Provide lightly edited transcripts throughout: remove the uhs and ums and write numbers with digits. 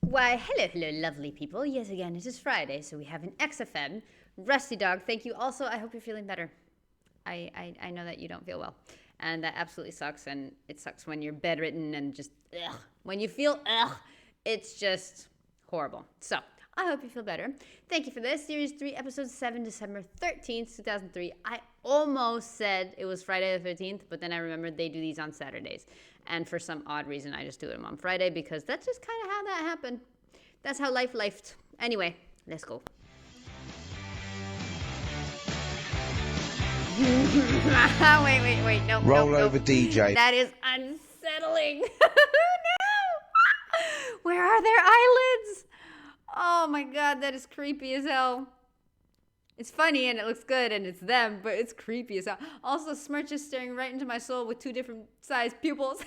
Why, hello, lovely people. Yes, again, it is Friday, so we have an XFM. Rusty Dog, thank you. Also, I hope you're feeling better. I know that you don't feel well, and that absolutely sucks, and it sucks when you're bedridden and just, ugh. When you feel, it's just horrible. So, I hope you feel better. Thank you for this. Series 3, Episode 7, December 13th, 2003. I almost said it was Friday the 13th, but then I remembered they do these on Saturdays. And for some odd reason, I just do them on Friday because that's just kind of how that happened. That's how life lifed. Anyway, let's go. wait. No. Roll over DJ. That is unsettling. No. Where are their eyelids? Oh my God, that is creepy as hell. It's funny and it looks good and it's them, but it's creepy as hell. Also, Smirch is staring right into my soul with 2 different sized pupils.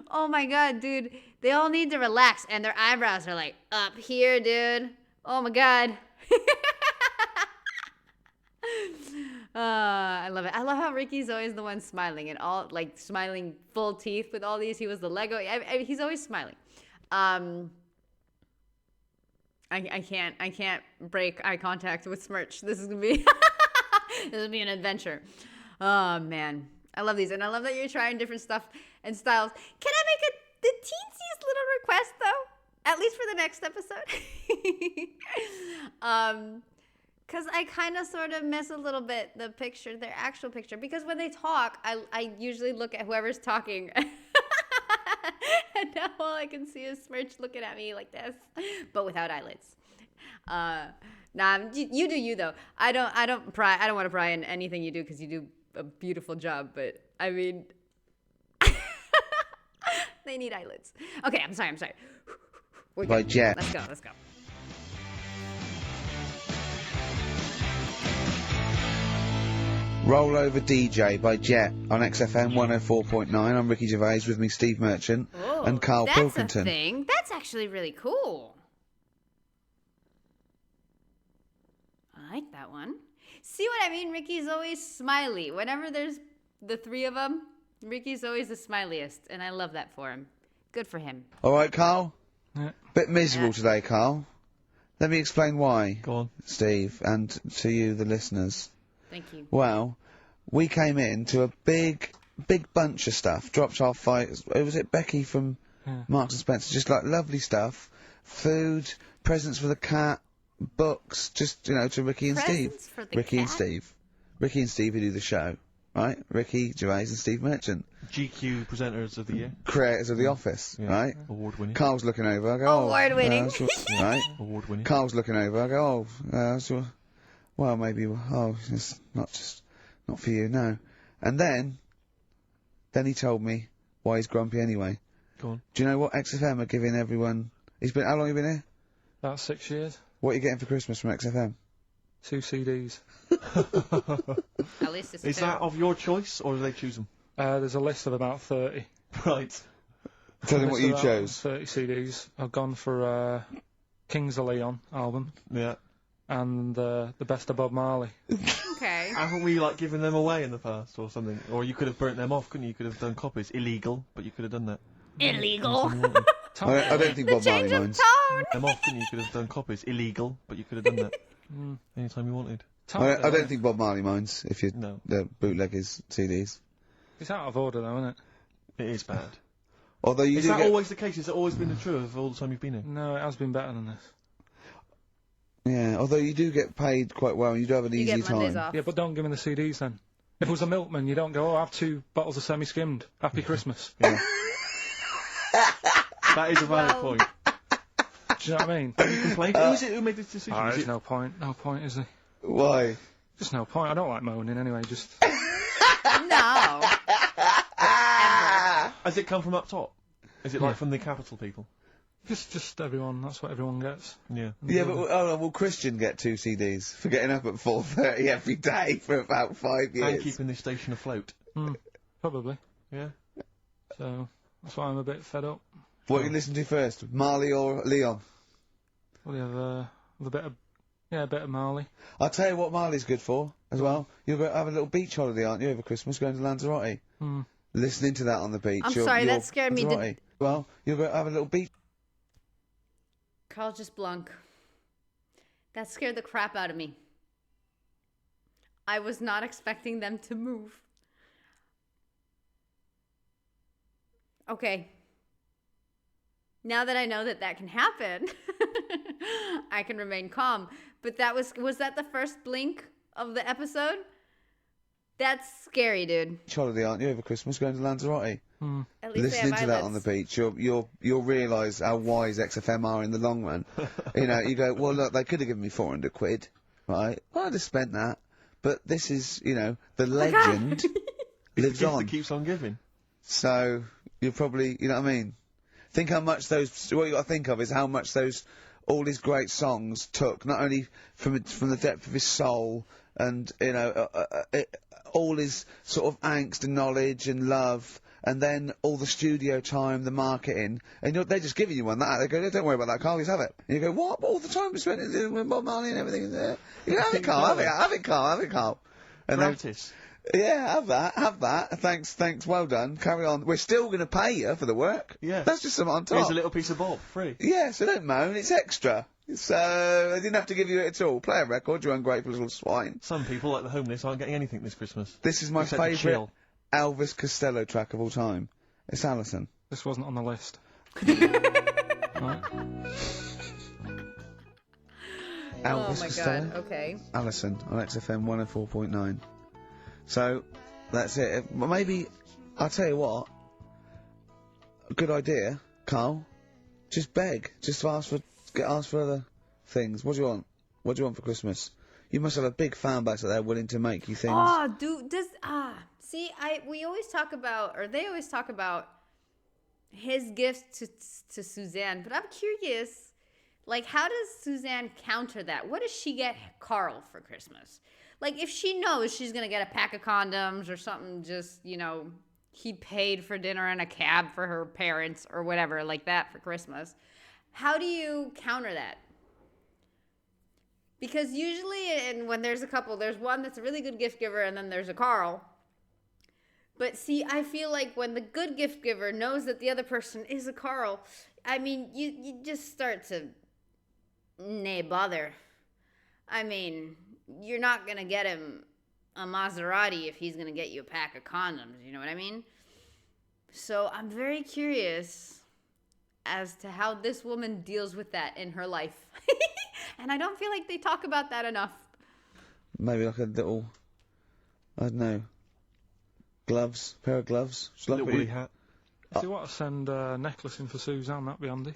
Oh my God, dude. They all need to relax and their eyebrows are like up here, dude. Oh my God. I love it. I love how Ricky's always the one smiling and all like smiling full teeth with all these. He was the Lego. He's always smiling. I can't break eye contact with Smirch. This is gonna be an adventure. Oh man, I love these, and I love that you're trying different stuff and styles. Can I make the teensiest little request though? At least for the next episode. Because I kind of sort of miss a little bit the picture, their actual picture. Because when they talk, I usually look at whoever's talking. And now all I can see is Smirch looking at me like this, but without eyelids. You do you though. I don't want to pry in anything you do because you do a beautiful job. But I mean, they need eyelids. Okay, I'm sorry. By Jet. Let's go. Roll Over DJ by Jet on XFM 104.9. I'm Ricky Gervais, with me Steve Merchant and Carl Pilkington. That's a thing. That's actually really cool. I like that one. See what I mean? Ricky's always smiley. Whenever there's the 3 of them, Ricky's always the smiliest, and I love that for him. Good for him. All right, Carl? Yeah. Bit miserable today, Carl. Let me explain why. Go on. Steve, and to you, the listeners. Thank you. Well, we came in to a big bunch of stuff. Dropped off was it Becky from Marks and Spencer? Just like lovely stuff. Food, presents for the cat, books, just, to Ricky and Steve. For the Ricky cat? and Steve. Ricky and Steve who do the show, right? Ricky Gervais and Steve Merchant. GQ presenters of the year. Creators of The Office, right? Award winning. Carl's looking over, I go, Award winning. right? Award winning. Carl's looking over, I go, well, maybe, it's not for you, no. And then he told me why he's grumpy anyway. Go on. Do you know what XFM are giving everyone? How long have you been here? About 6 years. What are you getting for Christmas from XFM? 2 CDs. At least it's Is that of your choice, or do they choose them? There's a list of about 30. Right. Tell them what you chose. 30 CDs. I've gone for Kings of Leon album. Yeah. And the best of Bob Marley. Okay. Haven't we, given them away in the past or something? Or you could have burnt them off, couldn't you? You could have done copies. Illegal, but you could have done that. Illegal. I don't think Bob Marley minds. Them off, couldn't you? You could have done copies. Illegal, but you could have done that. Anytime you wanted. I don't think Bob Marley minds if you bootleg his CDs. It's out of order though, isn't it? It is bad. Although you Is do that get... always the case? Has it always been the truth of all the time you've been here? No, it has been better than this. Yeah, although you do get paid quite well and you do have an easy get Mondays time. off. Yeah, but don't give me the CDs then. If it was a milkman, you don't go, I have 2 bottles of semi-skimmed. Happy Christmas. Yeah. That is a valid point. Do you know what I mean? Have you complained? Who is it who made this decision? There's no point. No point, is there? Why? Just no point. I don't like moaning anyway, just... No. Has it come from up top? Is it from the capital people? Just everyone. That's what everyone gets. Yeah. Yeah, but will Christian get 2 CDs for getting up at 4:30 every day for about 5 years? And keeping this station afloat. Probably. Yeah. So that's why I'm a bit fed up. What you listen to first, Marley or Leon? Well, you have a bit of Marley. I'll tell you what Marley's good for as well. You'll go have a little beach holiday, aren't you, over Christmas, going to Lanzarote? Listening to that on the beach. I'm sorry, that scared me. Well, you'll go have a little beach. Carl just blunk. That scared the crap out of me. I was not expecting them to move. Okay. Now that I know that that can happen, I can remain calm. But that was that the first blink of the episode? That's scary, dude. Holiday, aren't you, over Christmas, going to Lanzarote? At least Listening they to have that on the beach, you'll realise how wise XFM are in the long run. You go, well, look, they could have given me 400 quid, right? Well, I'd have spent that. But this is, the legend lives Gift on. that keeps on giving. So you're probably, you know what I mean? Think how much what you got to think of is how much all these great songs took, not only from the depth of his soul and, all his sort of angst and knowledge and love, and then all the studio time, the marketing, and they're just giving you one that. They go, don't worry about that, Carl, just have it. And you go, what? All the time we spent with Bob Marley and everything is there. You go, have it, Carl, have it, Carl. And Gratis. yeah, have that. Thanks, well done. Carry on. We're still going to pay you for the work. Yeah. That's just something on top. Here's a little piece of Bob, free. Yeah, so don't moan, it's extra. So, I didn't have to give you it at all. Play a record, you ungrateful little swine. Some people, like the homeless, aren't getting anything this Christmas. This is my Except to favourite chill. Elvis Costello track of all time. It's Alison. This wasn't on the list. Right. Elvis Oh my Costello? god, okay. Alison on XFM 104.9. So, that's it. Well, maybe, I'll tell you what, a good idea, Carl, just beg. Just ask for other things. What do you want? What do you want for Christmas? You must have a big fan base out there willing to make you things. Oh, dude, see, they always talk about his gifts to Suzanne, but I'm curious, like, how does Suzanne counter that? What does she get Carl for Christmas? Like, if she knows she's gonna get a pack of condoms or something, just, he paid for dinner and a cab for her parents or whatever like that for Christmas, how do you counter that? Because usually when there's a couple, there's one that's a really good gift giver and then there's a Carl. But see, I feel like when the good gift giver knows that the other person is a Carl, I mean, you just start to, nay, bother. I mean, you're not going to get him a Maserati if he's going to get you a pack of condoms, you know what I mean? So I'm very curious as to how this woman deals with that in her life. And I don't feel like they talk about that enough. Maybe like a little, I don't know, pair of gloves. Little woolly hat. If you want to send a necklace in for Suzanne, that'd be handy.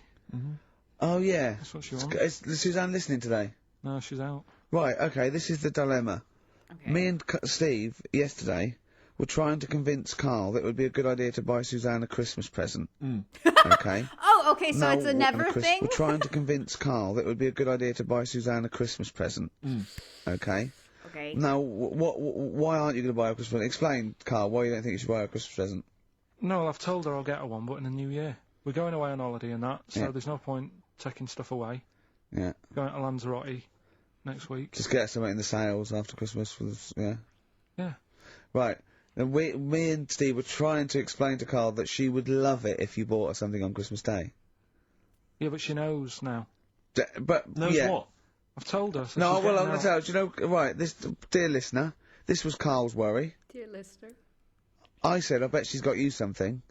Oh, yeah. That's what she wants. Is Suzanne listening today? No, she's out. Right, okay, this is the dilemma. Okay. Me and Steve, yesterday, were trying to convince Carl that it would be a good idea to buy Suzanne a Christmas present. Okay? Oh, okay, so No, it's a never thing? We're trying to convince Carl that it would be a good idea to buy Suzanne a Christmas present. Okay? Okay. Now, why aren't you going to buy her a Christmas present? Explain, Carl, why you don't think you should buy her a Christmas present. No, I've told her I'll get her one, but in the new year. We're going away on holiday and that, so Yeah. there's no point taking stuff away. Yeah. Going to Lanzarote next week. Just get something in the sales after Christmas for this, yeah. Yeah. Right. And me and Steve were trying to explain to Carl that she would love it if you bought her something on Christmas Day. Yeah, but she knows now. But, Knows yeah. what? I've told her. So No, she's well, I'm getting going out. to tell you, do you know, right, this, dear listener, this was Carl's worry. Dear listener. I said, I bet she's got you something.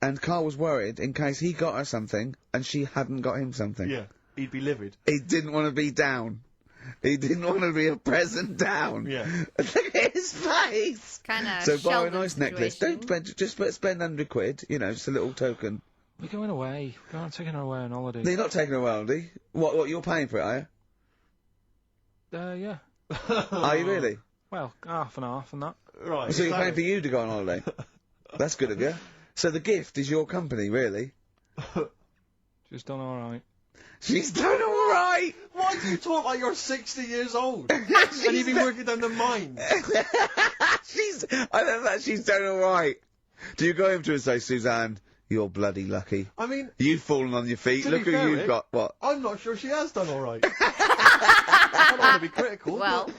And Carl was worried in case he got her something and she hadn't got him something. Yeah. He'd be livid. He didn't want to be down. He didn't want to be a present down. Yeah. Look at his face. Kind of So buy a nice necklace. Don't spend, just spend 100 quid, just a little token. We're going away. I'm taking her away on holiday. You're not taking her away, are you? What, you're paying for it, are you? Yeah. Are you really? Well, half and half and that. Right. So you're paying for you to go on holiday? That's good of you. So the gift is your company, really? She's done alright. She's done all right. Why do you talk like you're 60 years old? And you've been working down the mine. I don't know, she's done all right. Do you go home to her and say, Suzanne, you're bloody lucky. I mean, You've fallen on your feet. To Look be who fair, you've Rick, got. What? I'm not sure she has done all right. I don't want to be critical. Well,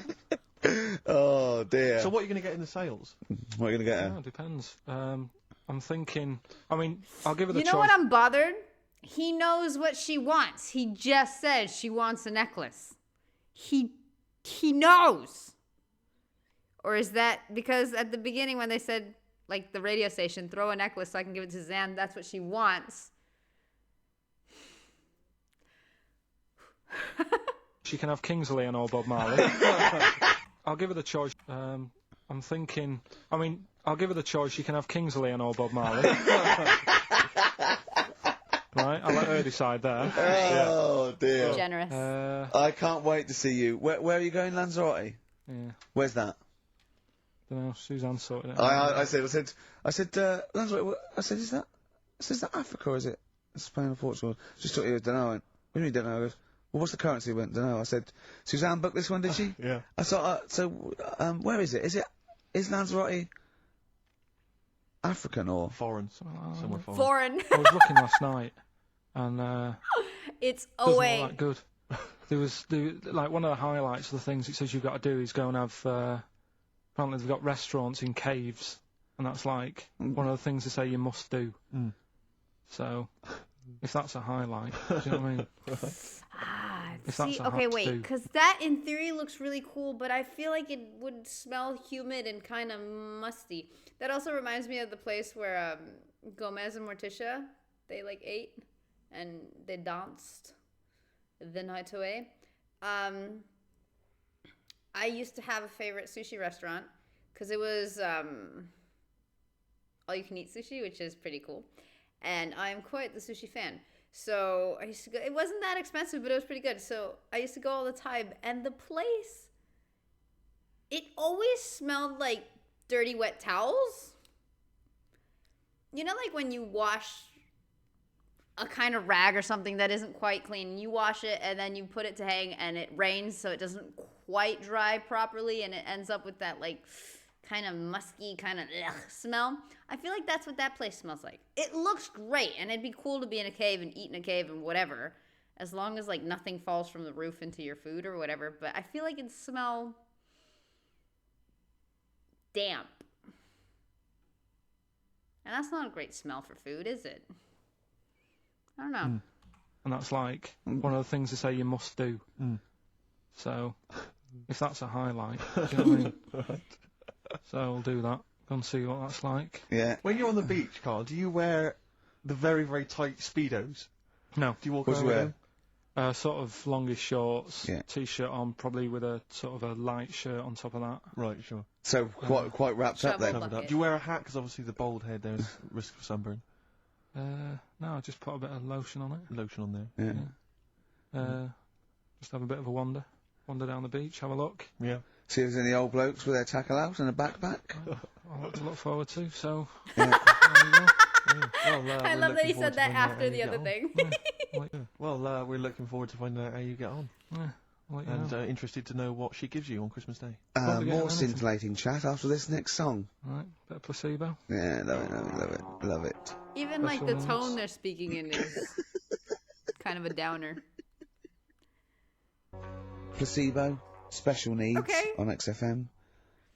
Oh dear. So what are you going to get in the sales? What are you gonna get Yeah, her? it depends. I'm I'm thinking. I mean, I'll give her the You choice. know what? I'm bothered. He knows what she wants. He just said she wants a necklace. He knows. Or is that because at the beginning when they said, like, the radio station, throw a necklace so I can give it to Zan, that's what she wants. She can have Kingsley and all Bob Marley. I'll give her the choice. I'm thinking. I mean, I'll give her the choice. She can have Kingsley and all Bob Marley. Right, I'll let her decide there. Oh dear. Generous. I can't wait to see you. Where are you going, Lanzarote? Yeah. Where's that? Don't know. Suzanne sorted it. I said, Lanzarote. I said, is that Africa or is it Spain or Portugal? Just thought you don't know. I went, what do you mean don't know? I goes, well, what's the currency? I went, don't know. I said, Suzanne booked this one, did she? Yeah. I thought, where is it? Is Lanzarote African or Foreign. Somewhere foreign. Foreign. I was looking last night, and It's doesn't away. look that good. Like one of the highlights of the things it says you've got to do is go and have. Apparently they've got restaurants in caves, and that's like one of the things they say you must do. Mm. So, if that's a highlight, do you know what I mean? If that's See, a okay, have wait, to. because that in theory looks really cool, but I feel like it would smell humid and kind of musty. That also reminds me of the place where Gomez and Morticia, they like ate and they danced the night away. I used to have a favorite sushi restaurant because it was all you can eat sushi, which is pretty cool. And I'm quite the sushi fan. So I used to go, it wasn't that expensive, but it was pretty good. So I used to go all the time. And the place, it always smelled like dirty, wet towels. You know, like when you wash a kind of rag or something that isn't quite clean. You wash it and then you put it to hang and it rains so it doesn't quite dry properly and it ends up with that like kind of musky kind of smell. I feel like that's what that place smells like. It looks great and it'd be cool to be in a cave and eat in a cave and whatever, as long as like nothing falls from the roof into your food or whatever, but I feel like it'd smell damp. And that's not a great smell for food, is it? I don't know. And that's like one of the things they say you must do. So, if that's a highlight, do you know what I mean? So I'll do that. Go and see what that's like. Yeah. When you're on the beach, Carl, do you wear the very, very tight Speedos? No. Do you walk What do around you with wear? them? Sort of longish shorts, Yeah. t-shirt on, probably with a sort of a light shirt on top of that. Right, sure. So quite wrapped up Shovel then. bucket. Covered up. Do you wear a hat? Because obviously the bald head, there's risk for sunburn. No, I just put a bit of lotion on it. Lotion on there. Yeah. Just have a bit of a wander down the beach, have a look. Yeah. See if there's any old blokes with their tackle out and a backpack. I'll have to look forward to. So, Yeah. there you go. Well, I we're love that he looking forward said to that finding out after how the you other get on. thing. Well, we're looking forward to finding out how you get on. Yeah, I'll let you And know. interested to know what she gives you on Christmas Day. Probably get More anything. scintillating chat after this next song. Right, bit of placebo. Yeah, love it. Even like the Special tone ones. they're speaking in is kind of a downer. Placebo, special needs Okay. on XFM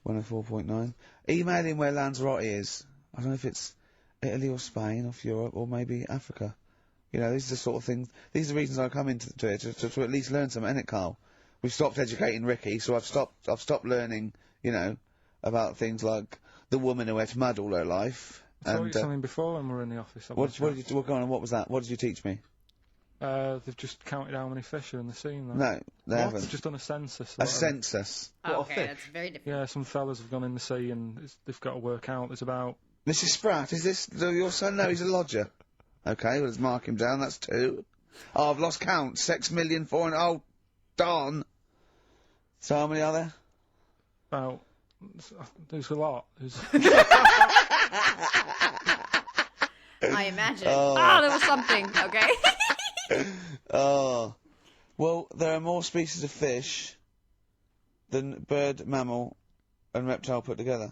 104.9. Email in where Lanzarote is. I don't know if it's Italy or Spain or Europe or maybe Africa. You know, these are the sort of things. These are the reasons I come into it to at least learn something, innit, Carl? We've stopped educating Ricky, so I've stopped learning. You know, about things like the woman who ate mud all her life. I saw you And something before when we were in the office. what did you? Go on. What was that? What did you teach me? They've just counted how many fish are in the sea. and that. No, they They've haven't. just done a census. A census. What, a Okay, fish? that's very different. Yeah, some fellas have gone in the sea and they've got to work out. There's about Mrs. Spratt, is this your son? No, he's a lodger. Okay, well, let's mark him down. That's 2. Oh, I've lost count. 6 million, 4 and... Oh, darn. So how many are there? there's a lot. There's I imagine. Oh. Oh, there was something. Okay. Oh. Well, there are more species of fish than bird, mammal and reptile put together.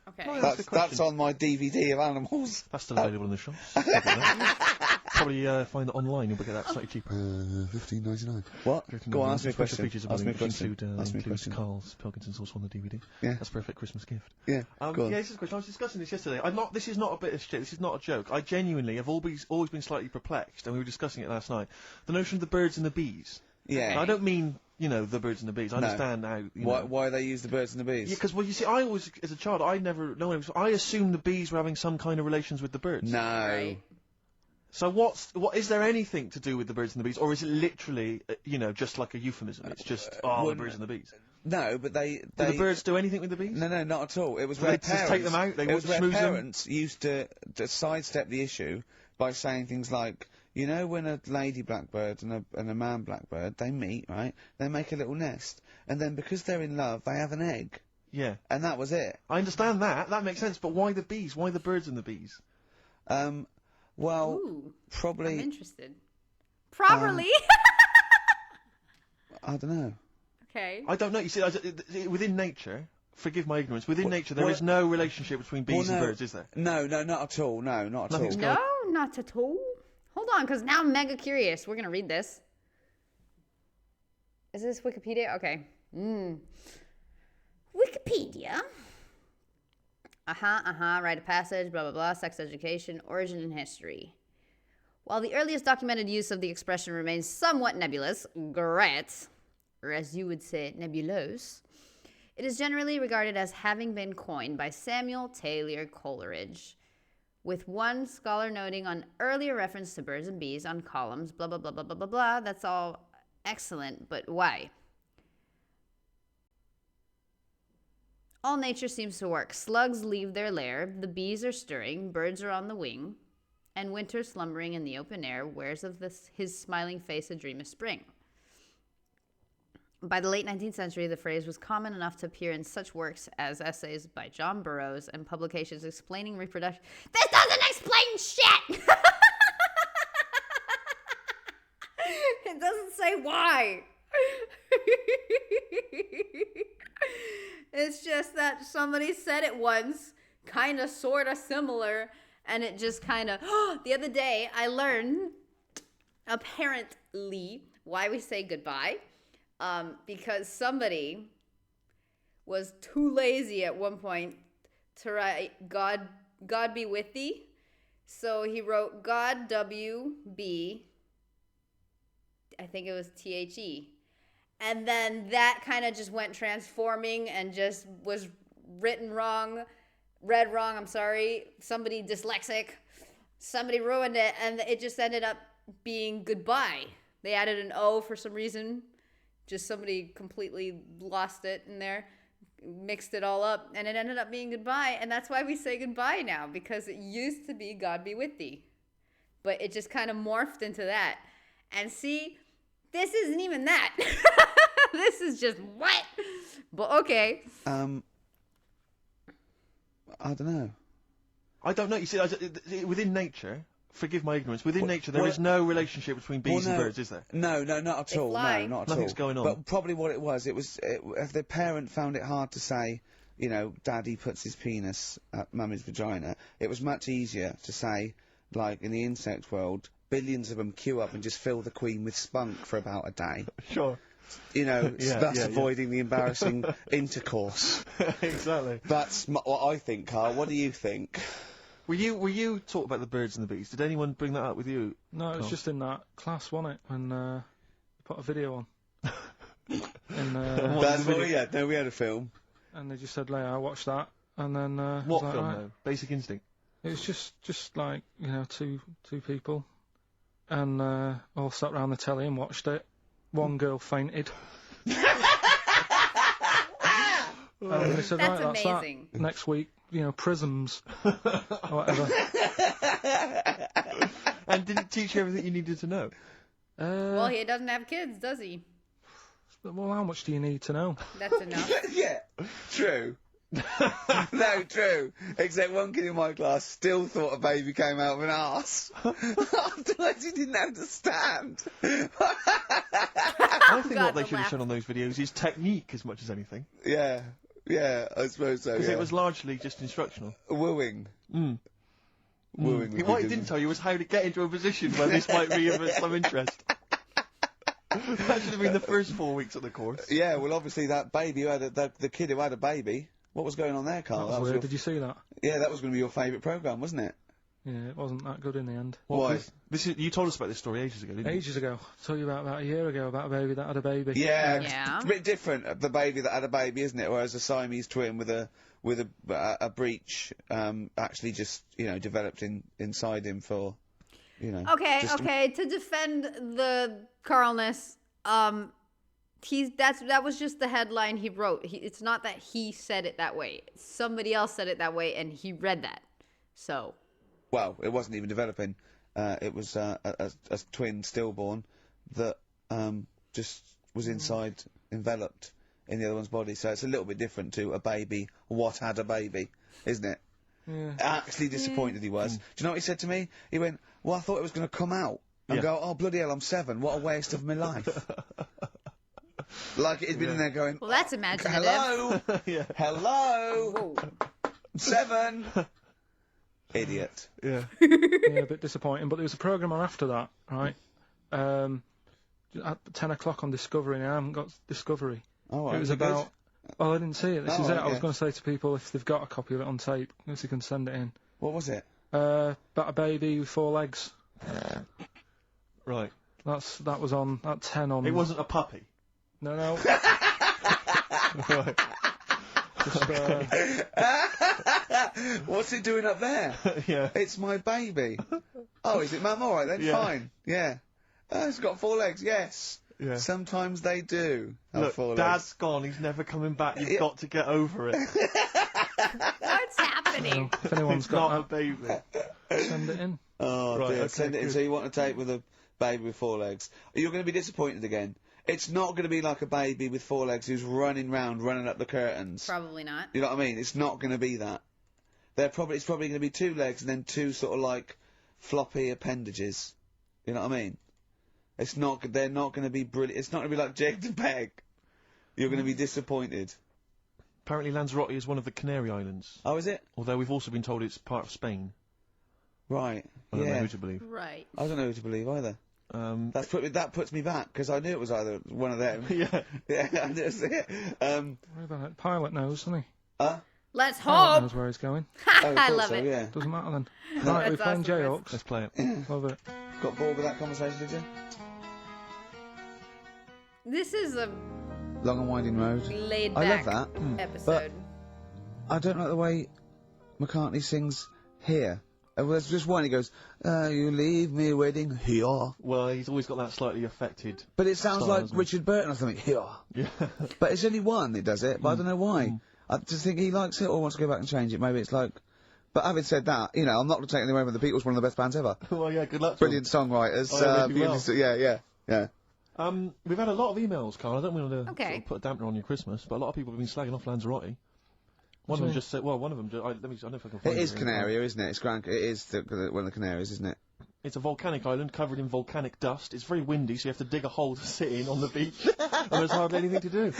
Okay. Oh, yeah. That's the That's question. on my DVD of animals. That's still available in the shops. probably find it online. You'll get that slightly cheaper. $15.99. What? Go on, ask me a question. Ask me a question. Includes Carl's Pilkington Sauce on the DVD. Yeah. That's a perfect Christmas gift. Yeah. Yeah, this is a question. I was discussing this yesterday. This is not a bit of shit. This is not a joke. I genuinely have always been slightly perplexed, and we were discussing it last night. The notion of the birds and the bees. Yeah. Now, I don't mean, the birds and the bees. I understand how. Why they use the birds and the bees? Yeah, because, you see, I always, as a child, I assumed the bees were having some kind of relations with the birds. No. Right. So what is there anything to do with the birds and the bees, or is it literally, just like a euphemism? It's just, the birds and the bees. No, but they... Do the birds do anything with the bees? No, not at all. It was So where they parents... just take them out, they it was where schmooze them? parents used to sidestep the issue by saying things like, when a lady blackbird and a man blackbird, they meet, right? They make a little nest. And then because they're in love, they have an egg. Yeah. And that was it. I understand that. That makes sense. But why the bees? Why the birds and the bees? Well, Ooh, probably... I'm interested. Properly. I don't know. Okay. I don't know. You see, within nature, forgive my ignorance, within nature there is no relationship between bees and birds, is there? No, not at all. No, not at all. Nothing's No, not at all. Hold on, because now I'm mega curious. We're going to read this. Is this Wikipedia? Okay. Wikipedia. Rite of passage, blah, blah, blah, sex education, origin and history. While the earliest documented use of the expression remains somewhat nebulous, Gret, or as you would say, nebulose, it is generally regarded as having been coined by Samuel Taylor Coleridge, with one scholar noting on earlier reference to birds and bees on columns, blah, blah, blah, blah, blah, blah, blah. That's all excellent, but why? All nature seems to work. Slugs leave their lair, the bees are stirring, birds are on the wing, and winter slumbering in the open air wears of his smiling face a dream of spring. By the late 19th century, the phrase was common enough to appear in such works as essays by John Burroughs and publications explaining reproduction. This doesn't explain shit! It doesn't say why. It's just that somebody said it once, kind of, sort of similar, and it just kind of... The other day, I learned, apparently, why we say goodbye. Because somebody was too lazy at one point to write God be with thee. So he wrote God WB, I think it was THE. And then that kind of just went transforming and just was read wrong, I'm sorry. Somebody dyslexic, somebody ruined it, and it just ended up being goodbye. They added an O for some reason. Just somebody completely lost it in there, mixed it all up, and it ended up being goodbye. And that's why we say goodbye now, because it used to be God be with thee. But it just kind of morphed into that. And see, this isn't even that. This is just what? But okay. I don't know. I don't know. You see, within nature... Forgive my ignorance. Within nature, there is no relationship between bees and birds, is there? No, not at all. No, not at all. Nothing's going on. But probably what it was, if the parent found it hard to say, Daddy puts his penis at Mummy's vagina, it was much easier to say, like in the insect world, billions of them queue up and just fill the queen with spunk for about a day. Sure. Thus avoiding the embarrassing intercourse. Exactly. That's what I think, Carl. What do you think? Were you talking about the birds and the bees? Did anyone bring that up with you? No, it was just in that class, wasn't it? When they put a video on. That's what we had. No, we had a film. And they just said, I watched that. And then... what film, though? Basic Instinct? It was just like, two people. And all sat round the telly and watched it. One girl fainted. And they said, That's that's amazing. That. Next week, prisms. Or whatever. And did it teach you everything you needed to know? Well, he doesn't have kids, does he? Well, how much do you need to know? That's enough. Yeah, true. No, true. Except one kid in my class still thought a baby came out of an arse. Afterwards he didn't understand. I think what they should have shown on those videos is technique as much as anything. Yeah, I suppose so. Because it was largely just instructional. Wooing. wooing. What he didn't tell you was how to get into a position where this might be of some interest. That should have been the first 4 weeks of the course. Yeah, well, obviously that baby who had the kid who had a baby. What was going on there, Carl? That was weird. Did you see that? Yeah, that was going to be your favourite programme, wasn't it? Yeah, it wasn't that good in the end. Why? You told us about this story ages ago, didn't you? Ages ago. I told you about a year ago about a baby that had a baby. Yeah, Yeah. it's a bit different. The baby that had a baby, isn't it? Whereas a Siamese twin with a breach actually just developed inside him for Okay. To defend the Carlness, that was just the headline he wrote. It's not that he said it that way. Somebody else said it that way, and he read that. So. Well, it wasn't even developing. It was a twin stillborn that just was enveloped in the other one's body. So it's a little bit different to a baby. What had a baby, isn't it? Yeah. Actually disappointed he was. Do you know what he said to me? He went, well, I thought it was going to come out. And go, oh, bloody hell, I'm 7. What a waste of my life. Like it had been in there going, well, that's imaginative. Hello? Yeah. Hello? Whoa. 7. Idiot. Yeah. Yeah, a bit disappointing. But there was a programme on after that, right? At 10 o'clock on Discovery, and I haven't got Discovery. Oh, right. It was about... Oh, I didn't see it. This is it. I was yeah. going to say to people, if they've got a copy of it on tape, if they can send it in. What was it? About a baby with 4 legs. Right. That was on at 10 on... It wasn't a puppy. No. Right. Just, What's it doing up there? Yeah. It's my baby. Oh, is it, Mum? All right then, Yeah. fine. Yeah. It's got 4 legs. Yes. Yeah. Sometimes they do have Look, 4 legs. Dad's gone. He's never coming back. You've got to get over it. What's happening? if anyone's It's not a got baby. that, send it in. Oh Right, dear. okay, Send it in. good. So you want to tape with a baby with 4 legs? You're going to be disappointed again. It's not going to be like a baby with 4 legs who's running up the curtains. Probably not. You know what I mean? It's not going to be that. It's probably going to be 2 legs and then 2 sort of like floppy appendages. You know what I mean? They're not going to be brilliant. It's not going to be like Jake the Peg. You're going to be disappointed. Apparently Lanzarote is one of the Canary Islands. Oh, is it? Although we've also been told it's part of Spain. Right. I don't know yeah. who to believe. Right. I don't know who to believe either. That puts me back because I knew it was either one of them. Yeah. Yeah, that's it. Worry about it. Pilot knows, doesn't he? Let's Pilot hope. knows where he's going. I I thought love so, it. Yeah. Doesn't matter then. No. Right, we're That's playing awesome, J-Hawks. Let's play it. Love it. Got bored with that conversation, did you? This is a Long and winding road. laid I back love that. episode. I don't like the way McCartney sings here. There's just one, he goes, you leave me waiting here. Well, he's always got that slightly affected. But it sounds style, like doesn't it? Richard Burton or something, here. Yeah. But it's only one that does it, but I don't know why. I just think he likes it or wants to go back and change it. Maybe it's like... But having said that, I'm not taking away from the Beatles, one of the best bands ever. Well, yeah, good luck to Brilliant songwriters. Oh, they do well. Yeah. We've had a lot of emails, Carl. I don't want to Okay. sort of put a dampener on your Christmas, but a lot of people have been slagging off Lanzarote. One of them just said, well, one of them, I don't know if I can find It is here. Canaria, isn't it? It is one of the Canaries, isn't it? It's a volcanic island covered in volcanic dust. It's very windy, so you have to dig a hole to sit in on the beach, and there's hardly anything to do.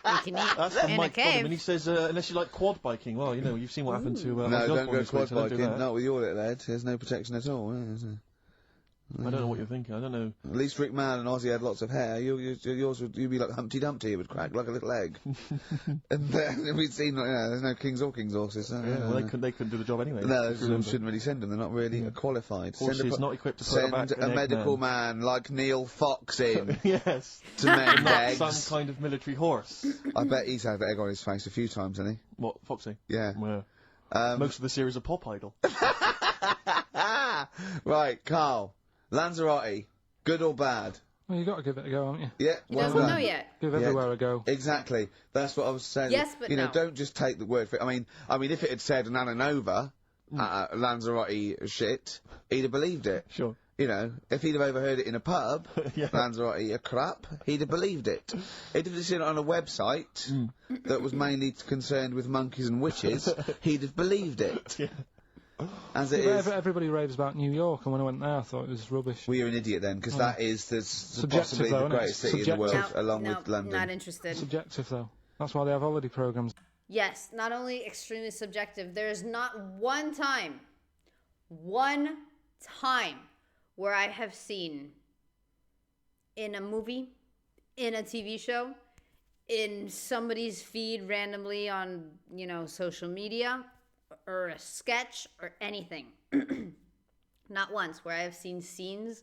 You can eat That's from in a Mike Godham, cave. and he says, unless you like quad biking, well, you've seen what happened to No, Ozzy don't Osbourne go this week, quad so don't do biking. that. Not with your little head. There's no protection at all. Is there? I don't know what you're thinking. I don't know. At least Rick Mann and Ozzy had lots of hair. You'd be like Humpty Dumpty. It would crack like a little egg. And we've seen, there's no kings or kings horses. So, Yeah, well, they couldn't do the job anyway. No, if you we remember. shouldn't really send them. They're not really qualified. Horses not equipped to put back Send an a egg medical man. man like Neil Fox in Yes. to mend Not eggs. some kind of military horse. I bet he's had the egg on his face a few times, hasn't What, Foxy? he? Yeah. Well, Um, most of the series are Pop Idol. Right, Carl. Lanzarote. Good or bad? Well, you got to give it a go, haven't you? Yeah. He well doesn't done. know yet. Give Yeah. everywhere a go. Exactly. That's what I was saying. Yes, but no. Don't just take the word for it. I mean, if it had said an Ananova, Lanzarote shit, he'd have believed it. Sure. If he'd have overheard it in a pub, Yeah. Lanzarote a crap, he'd have believed it. If he'd seen it on a website that was mainly concerned with monkeys and witches, he'd have believed it. Yeah. As it is. Everybody raves about New York, and when I went there, I thought it was rubbish. Well, you're an idiot then, because that is Subjective, possibly though, the isn't it? greatest city in the world, Subjective. along no, with London. not interested. Subjective, though. That's why they have holiday programs. Yes, not only extremely subjective, there is not one time one time where I have seen in a movie, in a TV show, in somebody's feed randomly on, social media, or a sketch or anything. Not once where I have seen scenes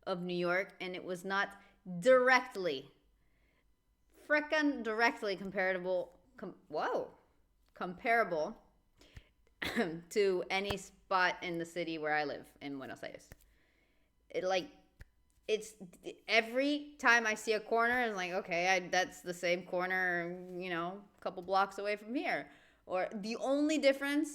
of New York and it was not directly comparable to any spot in the city where I live in Buenos Aires. It's every time I see a corner, it's like, okay, that's the same corner, a couple blocks away from here. Or the only difference,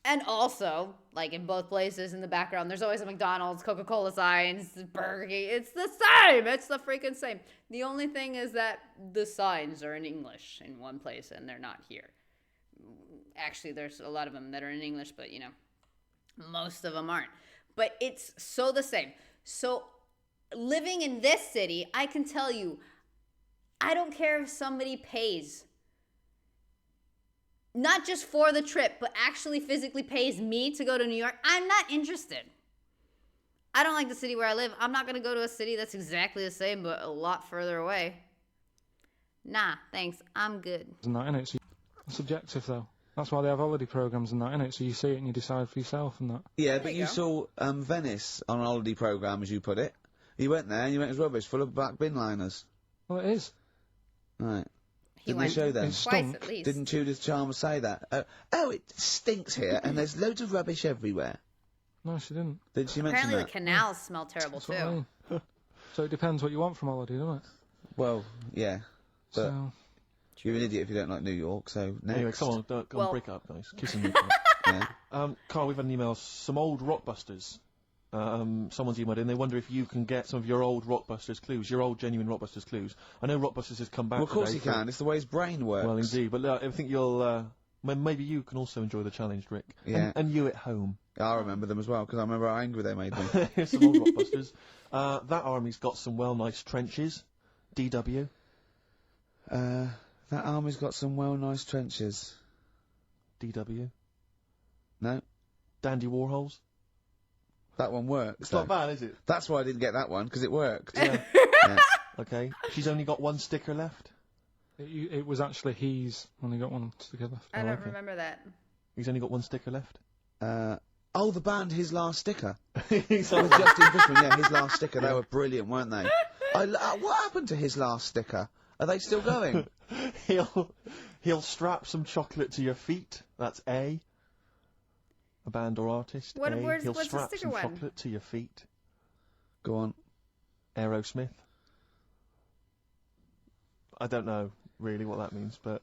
and also, like in both places in the background, there's always a McDonald's, Coca-Cola signs, Burger King. It's the same. It's the freaking same. The only thing is that the signs are in English in one place and they're not here. Actually, there's a lot of them that are in English, but, most of them aren't. But it's so the same. So living in this city, I can tell you, I don't care if somebody pays, not just for the trip, but actually physically pays me to go to New York. I'm not interested. I don't like the city where I live. I'm not going to go to a city that's exactly the same, but a lot further away. Nah, thanks. I'm good. And that, innit? So it's subjective, though. That's why they have holiday programmes and that, innit? So you see it and you decide for yourself and that. Yeah, but you saw Venice on a holiday programme, as you put it. You went there and you went, it was rubbish, full of black bin liners. Well, it is. Right. He Didn't went they show them? twice at least. Didn't Judith Chalmers say that? Oh, it stinks here and there's loads of rubbish everywhere. No, she didn't. Did she mention Apparently that? the canals smell terrible, That's what I too. mean. So it depends what you want from holiday, doesn't it? Well, yeah. But So, you're an idiot if you don't like New York, so next. Anyway, come on, don't go and break up, guys. Kissing you. Yeah. Carl, we've had an email. Some old Rockbusters. Someone's emailed in. They wonder if you can get some of your old Rockbusters clues, your old genuine Rockbusters clues. I know Rockbusters has come back. Well, of course today he can. It's the way his brain works. Well, indeed. But I think you'll. Maybe you can also enjoy the challenge, Rick. Yeah. And you at home. I remember them as well, because I remember how angry they made me. Here's some old Rockbusters. That army's got some nice trenches. DW. That army's got some nice trenches. DW. No? Dandy Warhols. That one works. It's not bad, is it? That's why I didn't get that one, because it worked. Yeah. Yeah. Okay. She's only got one sticker left. it was actually he's only got one sticker left. I don't remember that. He's only got one sticker left. Oh, the band His Last Sticker. Exactly. With Justin Bushman, yeah, His Last Sticker. They were brilliant, weren't they? What happened to His Last Sticker? Are they still going? He'll strap some chocolate to your feet. That's A. A band or artist. He'll what's the strap sticker some one? chocolate to your feet. Go on. Aerosmith. I don't know really what that means, but.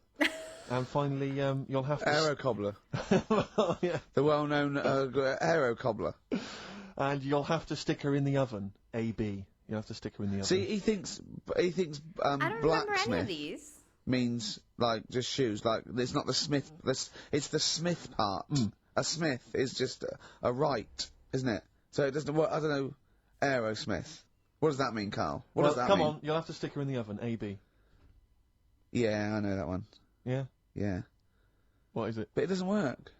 And finally, you'll have to. Aero Cobbler. Well, yeah. The well-known Aero Cobbler. And you'll have to stick her in the oven. AB. You'll have to stick her in the oven. See, he thinks I don't remember any of blacksmith these. means like just shoes. Like it's not the smith. It's the smith part. A smith is just a right, isn't it? So it doesn't. I don't know. Aerosmith. What does that mean, Carl? What does that mean? Come on, you'll have to stick her in the oven. AB. Yeah, I know that one. Yeah. Yeah. What is it? But it doesn't work.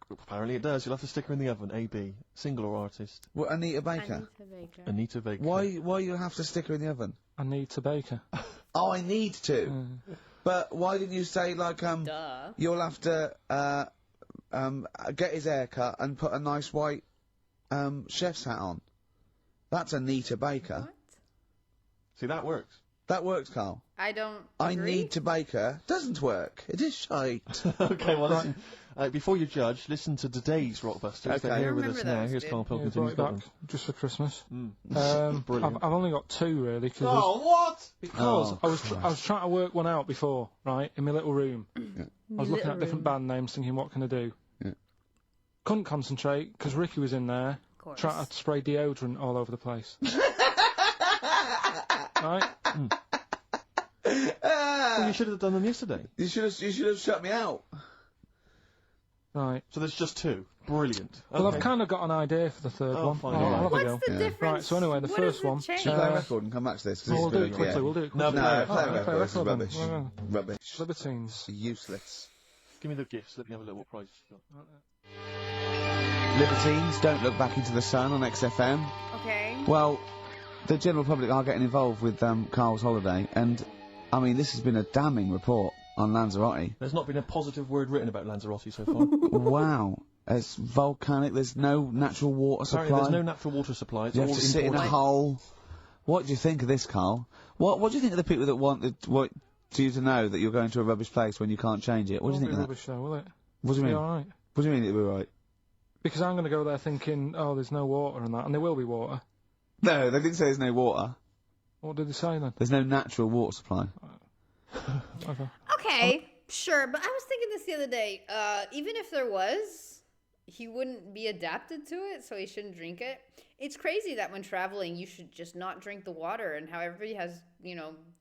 Apparently it does. You'll have to stick her in the oven. AB. Single or artist. What, Anita Baker? Anita Baker. Why you have to stick her in the oven? I need to bake her. Oh, I need to. But why didn't you say like Duh. you'll have to get his hair cut and put a nice white chef's hat on? That's Anita Baker. What? See, that works. That works, Carl. I don't I agree. need to bake her. Doesn't work. It is shite. Okay, well, listen. Before you judge, listen to today's Rockbusters. Okay. They're here with Remember us now. those, Here's dude. Carl Yeah, Pilkington. brought He's it got back them. just for Christmas. Brilliant. I've only got two really Oh, what? because Oh, I was trying to work one out before, right, in my little room. Yeah. I was looking at different band names, thinking what can I do. Yeah. Couldn't concentrate because Ricky was in there Of course. trying to spray deodorant all over the place. Right? Well, you should have done them yesterday. You should have shut me out. Right. So there's just two. Brilliant. Well, Okay. I've kind of got an idea for the third Oh, one. fine, I'll alright. have a What's go. the Yeah. difference? Right, so anyway, the What first is the one- change? Should we play a record and come back to this? 'cause We'll it's do good, it quickly, yeah. we'll do it No, quickly. No, play play it. Alright, a play record. a This is record then. rubbish. Right. Rubbish. Libertines. Useless. Give me the gifts. Let me have a look what prize you've got. Libertines, Don't Look Back Into the Sun on XFM. Okay. Well, the general public are getting involved with Carl's holiday, and, I mean, this has been a damning report on Lanzarote. There's not been a positive word written about Lanzarote so far. Wow. It's volcanic, there's no natural water supply. Apparently there's no natural water supply. It's You all have to sit in a imported. hole. What do you think of this, Carl? What do you think of the people that want you to know that you're going to a rubbish place when you can't change it? What do you think of that? Rubbish though, will it? What do you mean? Be alright. What do you mean it'll be right? Because I'm going to go there thinking, oh, there's no water and that, and there will be water. No, they didn't say there's no water. What did they say then? There's no natural water supply. Okay. Okay, sure, but I was thinking this the other day. Even if there was, he wouldn't be adapted to it, so he shouldn't drink it. It's crazy that when traveling, you should just not drink the water, and how everybody has,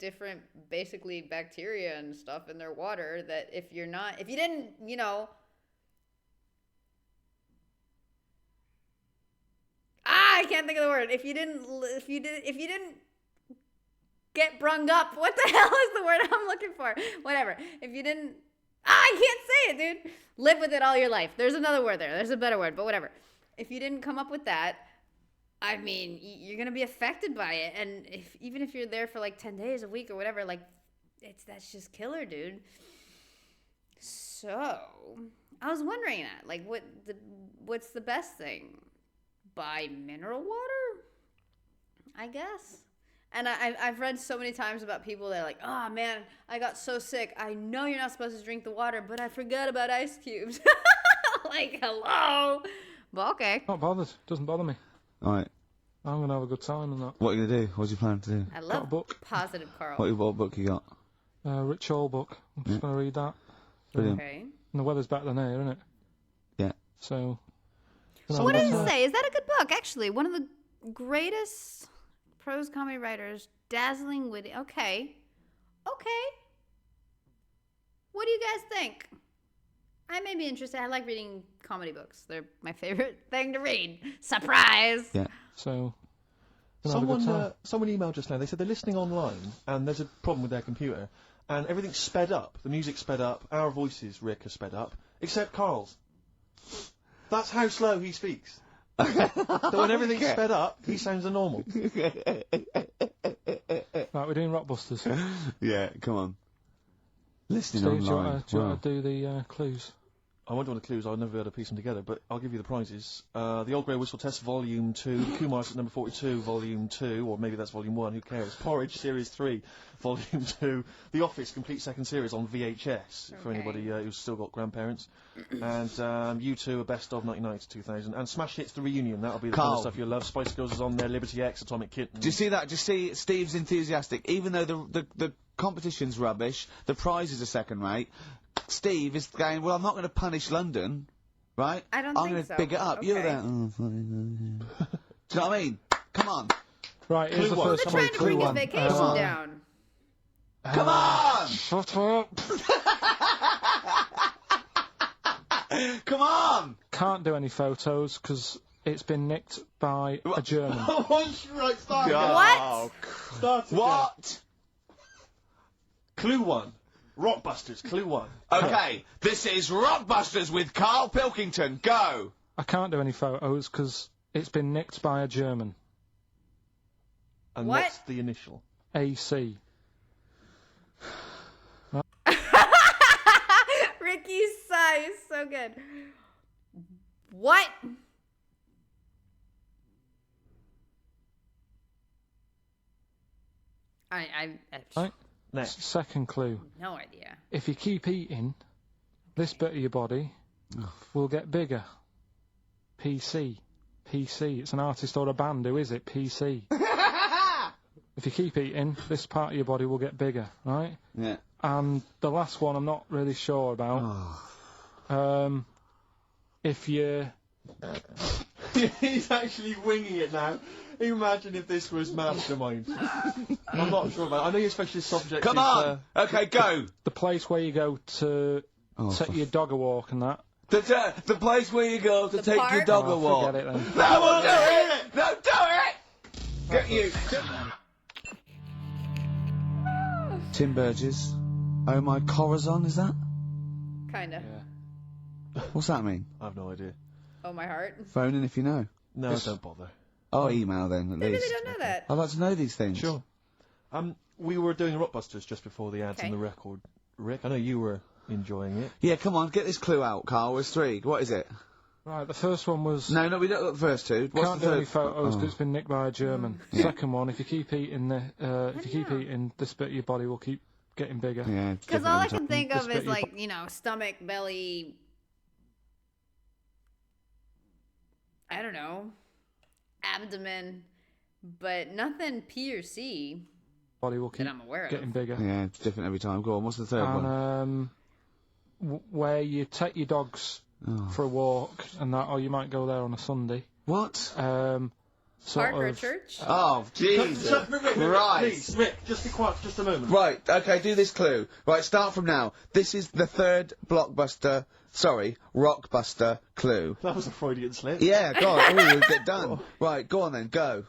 different, basically, bacteria and stuff in their water, that if you didn't, I can't think of the word. If you didn't get brung up, what the hell is the word I'm looking for? Whatever. If you didn't, I can't say it, dude. Live with it all your life. There's another word there. There's a better word, but whatever. If you didn't come up with that, I mean, you're gonna be affected by it. And even if you're there for like 10 days, a week, or whatever, like, that's just killer, dude. So I was wondering that, like, what's the best thing? Buy mineral water, I guess. And I've read so many times about people that are like, oh man, I got so sick. I know you're not supposed to drink the water, but I forgot about ice cubes. Like, hello. But okay. Not bothered. Doesn't bother me. Alright. I'm going to have a good time and that. What are you going to do? What's your plan to do? I Got a love book. positive Carl. What book you got? Rich Hall book. I'm just going to read that. Brilliant. Okay. And the weather's better than here, isn't it? Yeah. So... What did it say? Is that a good book? Actually, one of the greatest prose comedy writers, dazzling witty. Okay. What do you guys think? I may be interested. I like reading comedy books. They're my favorite thing to read. Surprise! Yeah. So... gonna have a good time. Someone emailed just now. They said they're listening online and there's a problem with their computer and everything's sped up. The music's sped up. Our voices, Rick, are sped up, except Carl's. That's how slow he speaks. So when everything's sped up, he sounds normal. Right, we're doing Rockbusters. Yeah, come on. Listening Steve, online. do you want to do the clues? I won't do the clues, I'll never be able to piece them together, but I'll give you the prizes. The Old Grey Whistle Test Volume 2, Kumar's at number 42, Volume 2, or maybe that's Volume 1, who cares? Porridge Series 3, Volume 2, The Office Complete Second Series on VHS, for anybody who's still got grandparents, and U2, a Best of 99 to 2000, and Smash Hits The Reunion, that'll be the kind of stuff you'll love. Spice Girls is on there, Liberty X, Atomic Kitten. Do you see that? Do you see Steve's enthusiastic? Even though the competition's rubbish, the prizes are second rate, Steve is going, well, I'm not going to punish London, right? I don't I'm think going so. to big it up. Okay. You're there. Oh, do you know what I mean? Come on. Right, here's the Clue one. first They're one. trying to bring his one. vacation down. Come on! Shut up! Come on! Can't do any photos because it's been nicked by a German. Right, start again. What? Start again. What? Clue 1. Rockbusters, Clue 1. Okay, this is Rockbusters with Carl Pilkington. Go! I can't do any photos because it's been nicked by a German. And What? what's the initial? AC. Ricky's sigh is so good. What? I Right. Next. Second clue. no idea. If you keep eating, this bit of your body will get bigger. PC. PC. It's an artist or a band. Who is it? PC. If you keep eating, this part of your body will get bigger, right? Yeah. And the last one I'm not really sure about. If you... He's actually winging it now. Imagine if this was Mastermind. I'm not sure about it. I know your specialist subject Come is... on! Okay, go! The place where you go to take your dog a walk and that. The place where you go to The take your park? dog a Oh, walk. forget it then. No, we'll do it! No, do it! Get you! Tim Burgess. Oh my Corazon, is that? Kinda. Yeah. What's that mean? I have no idea. Oh, my heart. Phone in if you know. No, don't bother. Oh, email then, at Maybe least. they don't know that. I'd like to know these things. Sure. We were doing Rockbusters just before the ads Okay. and the record. Rick, I know you were enjoying it. Yeah, come on, get this clue out, Carl. There's 3. What is it? Right, the first one was... No, we don't got the first 2. What's Can't the do third? any photos because it's been nicked by a German. Yeah. Second one, if you keep eating this bit of your body will keep getting bigger. Yeah. Because all I can think of This is, bit like, stomach, belly... I don't know. Abdomen. But nothing P or C Body will keep that I'm aware of. getting bigger. Yeah, it's different every time. Go on, what's the third one? And where you take your dogs for a walk and that, or you might go there on a Sunday. What? Sort Park or of church? Oh, Jesus. Rick, Right. please, Rick, just be quiet for just a moment. Right, okay, do this clue. Right, start from now. This is the 3rd Rockbuster clue. That was a Freudian slip. Yeah, go on. We'll get done. Right, go on then, go.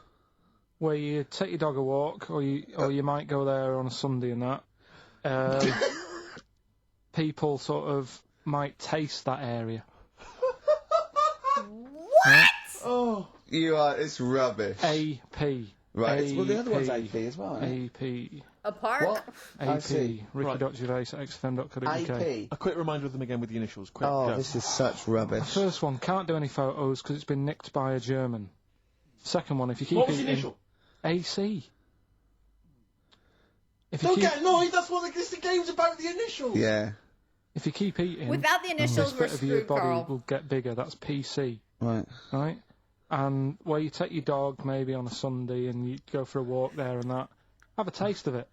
where you take your dog a walk, or you might go there on a Sunday and that. People sort of might taste that area. What? Oh. It's rubbish. AP. Right, well, the other one's AP as well. AP. A park? What? I AP. see. Ricky.Gervais at XFM.co.uk. AP. A quick reminder of them again with the initials. Quick, Oh, go. this is such The rubbish. first one, can't do any photos because it's been nicked by a German. Second one, if you keep What was the eating... initial? AC. If you Don't keep, get annoyed, that's what the game's about, the initials. Yeah, if you keep eating... Without the this initials, we're bit of your screwed, body Carl. will get bigger. That's PC, right. right? And where you take your dog maybe on a Sunday and you go for a walk there and that, have a taste of it.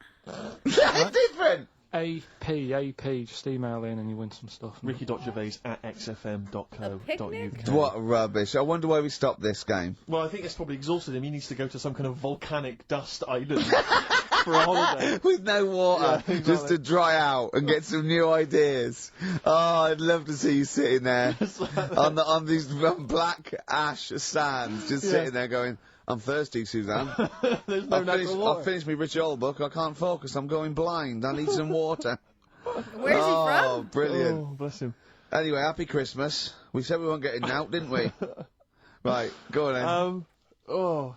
That's different! AP, just email in and you win some stuff. Ricky.Gervais at xfm.co.uk. What rubbish. I wonder why we stopped this game. Well, I think it's probably exhausted him. He needs to go to some kind of volcanic dust island for a holiday. With no water, Yeah, exactly. just to dry out and get some new ideas. Oh, I'd love to see you sitting there on these black ash sands, just sitting there going, I'm thirsty, Suzanne. There's no natural water. I've finished my Richey book. I can't focus. I'm going blind. I need some water. Where's he Oh, from? brilliant. Oh, bless him. Anyway, happy Christmas. We said we weren't getting out, didn't we? Right, go on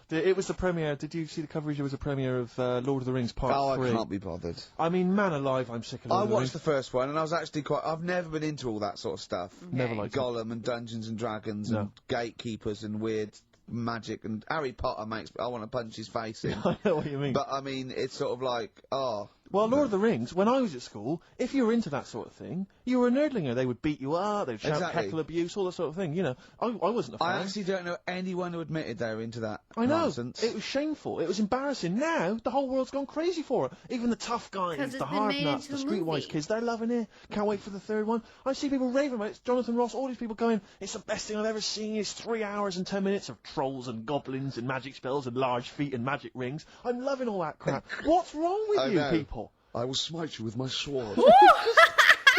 then. It was the premiere. Did you see the coverage? It was a premiere of Lord of the Rings Part 3. I can't be bothered. I mean, man alive, I'm sick of Lord I of the watched Rings. the first one, and I was actually I've never been into all that sort of stuff. Never liked it. Gollum and Dungeons and Dragons and gatekeepers and weird magic and Harry Potter I want to punch his face in. I know what you mean. But I mean, it's sort of like, Well, Lord of the Rings, when I was at school, if you were into that sort of thing, you were a nerdlinger. They would beat you up, they'd shout Exactly. heckle abuse, all that sort of thing. You know, I wasn't a fan. I actually don't know anyone who admitted they were into that I know. nonsense. It was shameful. It was embarrassing. Now, the whole world's gone crazy for it. Even the tough 'Cause guys, it's the been hard made nuts, into the a streetwise movie. kids, they're loving it. Can't wait for the third one. I see people raving about it. It's Jonathan Ross, all these people going, it's the best thing I've ever seen. It's 3 hours and 10 minutes of trolls and goblins and magic spells and large feet and magic rings. I'm loving all that crap. What's wrong with I you know. people? I will smite you with my sword.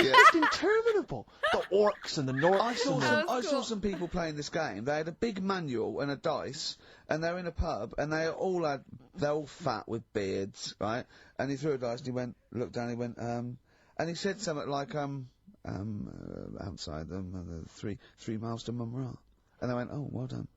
It's interminable. The orcs and the Norks. I saw and the- some. That's I saw cool. some people playing this game. They had a big manual and a dice, and they're in a pub, and they're all fat with beards, right? And he threw a dice, and he looked down, he went, and he said something like, outside them, 3 miles to Mumra, and they went, oh, well done.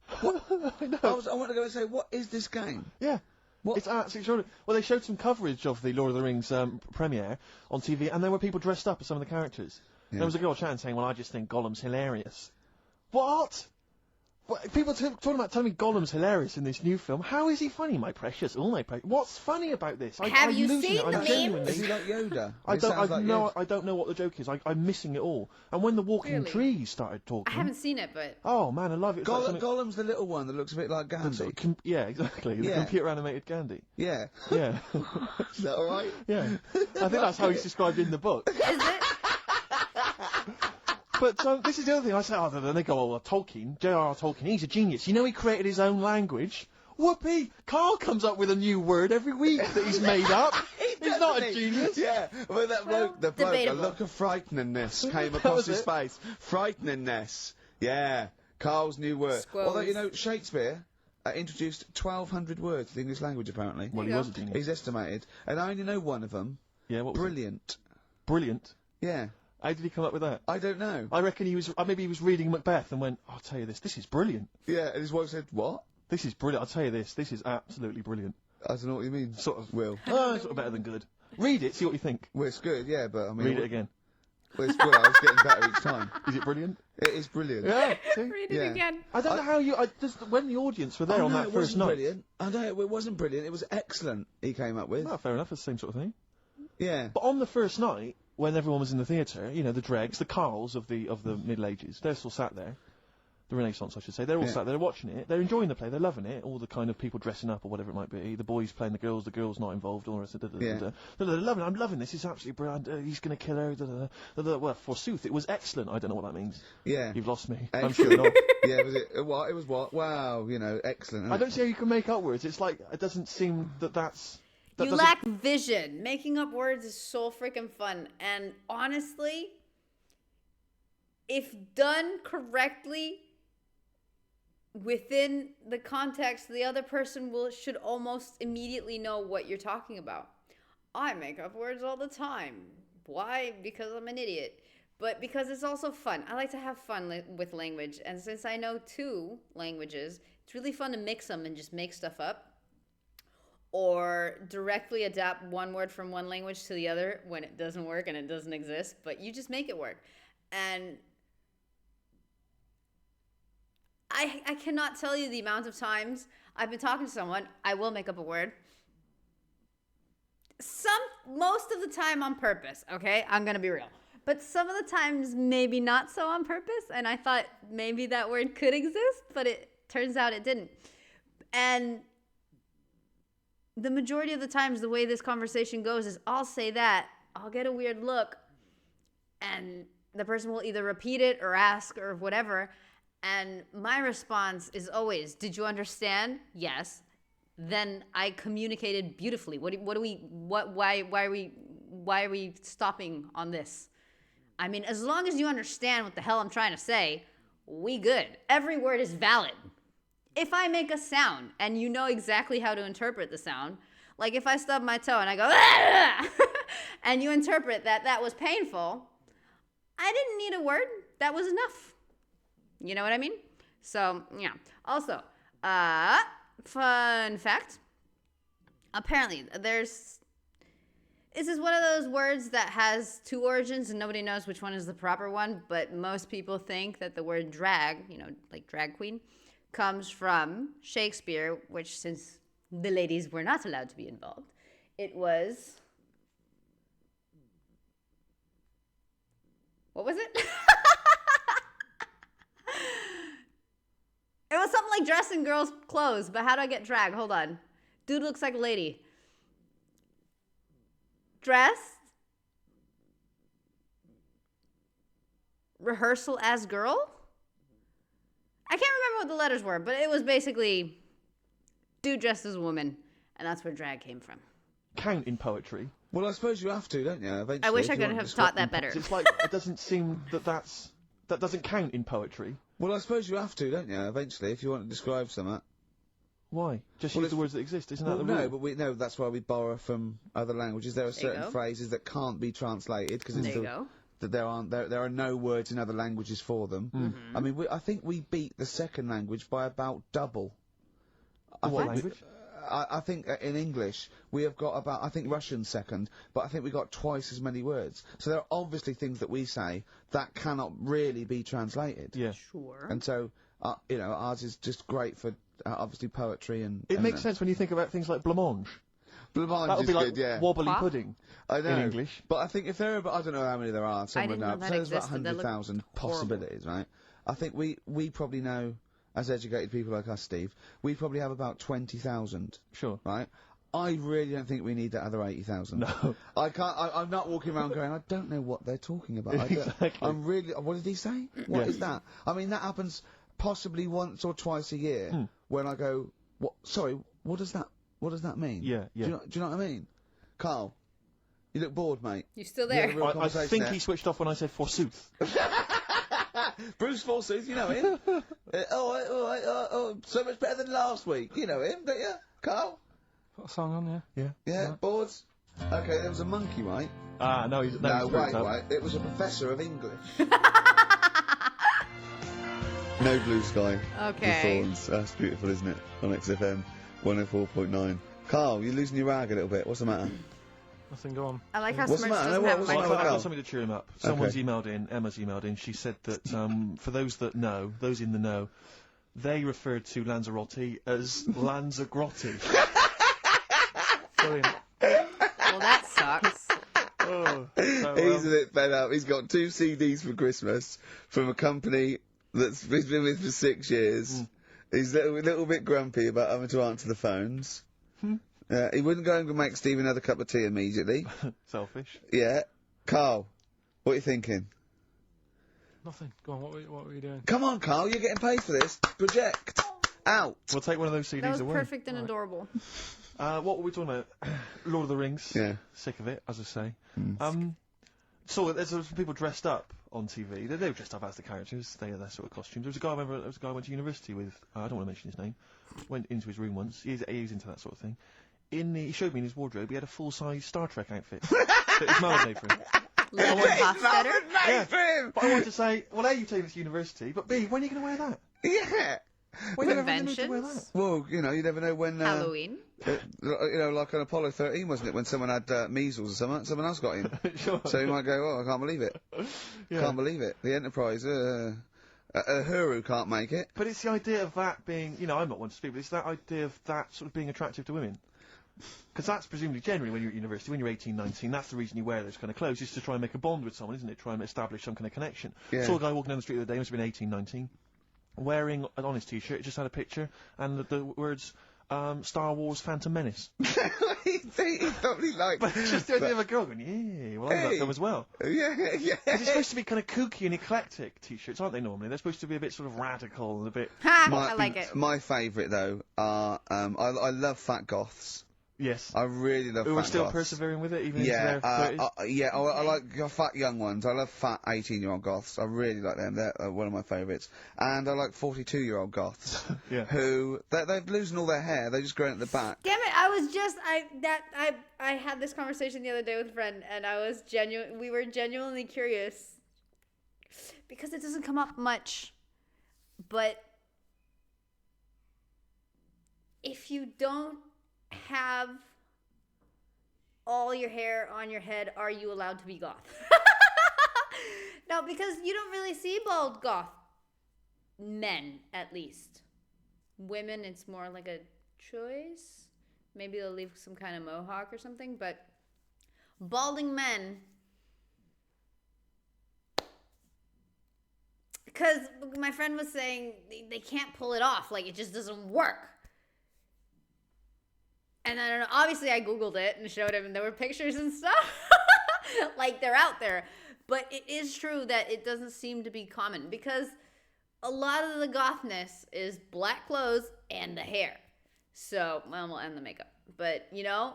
I know. I want to go and say, what is this game? Yeah. What? It's absolutely extraordinary. Well, they showed some coverage of the Lord of the Rings premiere on TV, and there were people dressed up as some of the characters. Yeah. There was a girl chatting saying, well, I just think Gollum's hilarious. What? People talking about telling me Gollum's hilarious in this new film. How is he funny, my precious? Oh, my precious. What's funny about this? Have I'm you losing seen it. I'm the genuinely- Is he like Yoda? I It sounds like Yoda. I don't know what the joke is. I'm missing it all. And when the walking Really? trees started I talking, haven't seen it, but oh man, I love it. It's like something- Gollum's the little one that looks a bit like Gandhi. sort of yeah, exactly. The Yeah. computer animated Gandhi. Yeah. Yeah, Is that alright? yeah. I think that's how he's described in the book. is it? But this is the other thing. I say, then they go, oh, well, Tolkien, J.R.R. Tolkien, he's a genius. You know he created his own language? Whoopee! Carl comes up with a new word every week that he's made up. He's not a genius. Yeah, well, the bloke, a debatable. look of frighteningness came That across was his it. face. Frighteningness. Yeah, Carl's new word. Squirrels. Although, you know, Shakespeare introduced 1,200 words to the English language, apparently. Well, he you was a go. genius. He's estimated. And I only know one of them. Yeah, what was it? Brilliant. Brilliant. Yeah. How did he come up with that? I don't know. I reckon maybe he was reading Macbeth and went, I'll tell you this is brilliant. Yeah, and his wife said, what? This is brilliant, I'll tell you this is absolutely brilliant. I don't know what you mean. Sort of. Will. Sort of better than good. Read it, see what you think. Well, it's good, yeah, but I mean... Read it again. Well, it's good, I was getting better each time. Is it brilliant? It is brilliant. Yeah, see? Read it Yeah. again. I don't know how you... when the audience were there on that it first wasn't night... brilliant. I know, it wasn't brilliant, it was excellent he came up with. No, fair enough, it's the same sort of thing. Yeah. But on the first night, when everyone was in the theatre, you know, the dregs, the Carls of the Middle Ages, they're still sat there. The Renaissance, I should say. They're all sat there watching it. They're enjoying the play. They're loving it. All the kind of people dressing up or whatever it might be. The boys playing the girls not involved. All the rest of it. They're loving it. I'm loving this. It's absolutely brilliant. He's going to kill her. Well, forsooth, it was excellent. I don't know what that means. Yeah. You've lost me. Excellent. I'm sure not. Yeah, was it? What? It was what? Wow, you know, excellent. I don't see how you can make up words. It's like, it doesn't seem that's... You lack vision. Making up words is so freaking fun. And honestly, if done correctly, within the context, the other person should almost immediately know what you're talking about. I make up words all the time. Why? Because I'm an idiot. But because it's also fun. I like to have fun with language. And since I know 2 languages, it's really fun to mix them and just make stuff up. Or directly adapt one word from one language to the other when it doesn't work and it doesn't exist. But you just make it work. And I cannot tell you the amount of times I've been talking to someone, I will make up a word. Most of the time on purpose, okay? I'm going to be real. But some of the times maybe not so on purpose, and I thought maybe that word could exist, but it turns out it didn't. And the majority of the times the way this conversation goes is I'll say that, I'll get a weird look, and the person will either repeat it or ask or whatever. And my response is always, did you understand? Yes. Then I communicated beautifully. Why are we stopping on this? I mean, as long as you understand what the hell I'm trying to say, we good. Every word is valid. If I make a sound and you know exactly how to interpret the sound, like if I stub my toe and I go, and you interpret that was painful, I didn't need a word. That was enough. You know what I mean? So, yeah. Also, fun fact. Apparently, this is one of those words that has 2 origins and nobody knows which one is the proper one, but most people think that the word drag, you know, like drag queen, comes from Shakespeare, which since the ladies were not allowed to be involved, it was... What was it? It was something like dress in girls' clothes, but how do I get drag? Hold on. Dude looks like a lady. Dressed. Rehearsal as girl? I can't remember what the letters were, but it was basically dude dressed as a woman, and that's where drag came from. Count in poetry. Well, I suppose you have to, don't you? Eventually, I wish I could have taught that better. It's like, it doesn't seem that doesn't count in poetry. Well, I suppose you have to, don't you? Eventually, if you want to describe something. Why? Just use the words that exist, isn't that the rule? rule? No, but that's why we borrow from other languages. There are certain phrases that can't be translated because there are no words in other languages for them. Mm-hmm. I mean, I think we beat the second language by about double. What language? I think in English we have got about, I think Russian second, but I think we got twice as many words. So there are obviously things that we say that cannot really be translated. Yeah. Sure. And so, you know, ours is just great for obviously poetry and... It makes sense when you think about things like blancmange. Blancmange That would be is like good, yeah. wobbly pudding. I know. In English. But I think if there are, I don't know how many there are, someone didn't know knows. that So there's about existed. That looked 100,000 possibilities, right? I think we probably know, as educated people like us, Steve, we probably have about 20,000. Sure. Right? I really don't think we need that other 80,000. No. I'm not walking around going, I don't know what they're talking about. Exactly. I'm really, what did he say? What is that? I mean, that happens possibly once or twice a year when I go, sorry, what does that mean? Yeah, yeah. Do you know what I mean? Carl, you look bored, mate. You still there? I think he switched off when I said forsooth. Bruce Forsooth, you know him. So much better than last week. You know him, don't you, Carl? Put a song on, yeah. Yeah, boards. Okay, there was a monkey, right? No, he's No, he's wait, up. wait. It was a professor of English. No Blue Sky. Okay. The Thorns. That's beautiful, isn't it? On XFM 104.9. Carl, you're losing your rag a little bit. What's the matter? Nothing, go on. I like how What's the Smirch matter? doesn't What- have a what's the I've matter? microphone. got something to cheer him up. Someone's Okay. emailed in, Emma's emailed in, she said that for those that know, those in the know, they referred to Lanzarote as Lanzarote. Brilliant. Well, that sucks. Oh, He's a bit fed up. He's got 2 CDs for Christmas from a company that's he's been with for 6 years. He's a little bit grumpy about having to answer the phones. He wouldn't go and make Steve another cup of tea immediately. selfish. Yeah. Carl, what are you thinking? Nothing. Go on, what were you doing? Come on, Carl, you're getting paid for this. Project. Out. We'll take one of those CDs That was away. perfect and adorable. What were we talking about? Lord of the Rings. Yeah. Sick of it, as I say. So there's some people dressed up on TV. They were dressed up as the characters. They had their sort of costumes. There was a guy. I remember there was a guy I went to university with. I don't want to mention his name. Went into his room once. He's into that sort of thing. He showed me in his wardrobe. He had a full-size Star Trek outfit that his mum had made for him. Leather Hofstadter. Yeah. For him. But I wanted to say, well, A, you've taken this to university, but B, when are you going to wear that? Yeah. When are you ever going to wear that? Conventions. Well, you know, you never know when. Halloween. You know, like on Apollo 13, wasn't it, when someone had measles or something? Someone else got him. Sure. So you might go, oh, I can't believe it. Yeah. Can't believe it. The Enterprise, Uhuru can't make it. But it's the idea of that being, you know, I'm not one to speak, but it's that idea of that sort of being attractive to women. Because that's presumably generally when you're at university, when you're 18, 19, that's the reason you wear those kind of clothes, is to try and make a bond with someone, isn't it? Try and establish some kind of connection. Yeah. Saw a guy walking down the street the other day, must have been 18, 19, wearing on his t-shirt, it just had a picture, and the words, Star Wars Phantom Menace. he probably liked But it's just the idea of a girl going, yeah, well, I love Hey. them as well. Yeah. Because it's supposed to be kind of kooky and eclectic t-shirts, aren't they, normally? They're supposed to be a bit sort of radical and a bit... Ha! I like it. My favourite, though, are, I love fat goths. Yes. I really love Who fat are still goths. persevering with it, even Yeah, into their 30s? I like fat young ones. I love fat 18-year-old goths. I really like them. They're one of my favourites. And I like 42-year-old goths. Yeah. Who, they're losing all their hair. They're just growing at the back. Damn it! I had this conversation the other day with a friend, and we were genuinely curious because it doesn't come up much. But if you don't have all your hair on your head, are you allowed to be goth? No, because you don't really see bald goth men, at least. Women, it's more like a choice. Maybe they'll leave some kind of mohawk or something, but balding men, because my friend was saying they can't pull it off, like it just doesn't work. And I don't know, obviously I Googled it and showed him, and there were pictures and stuff. Like, they're out there. But it is true that it doesn't seem to be common, because a lot of the gothness is black clothes and the hair. So, well, and the makeup. But, you know,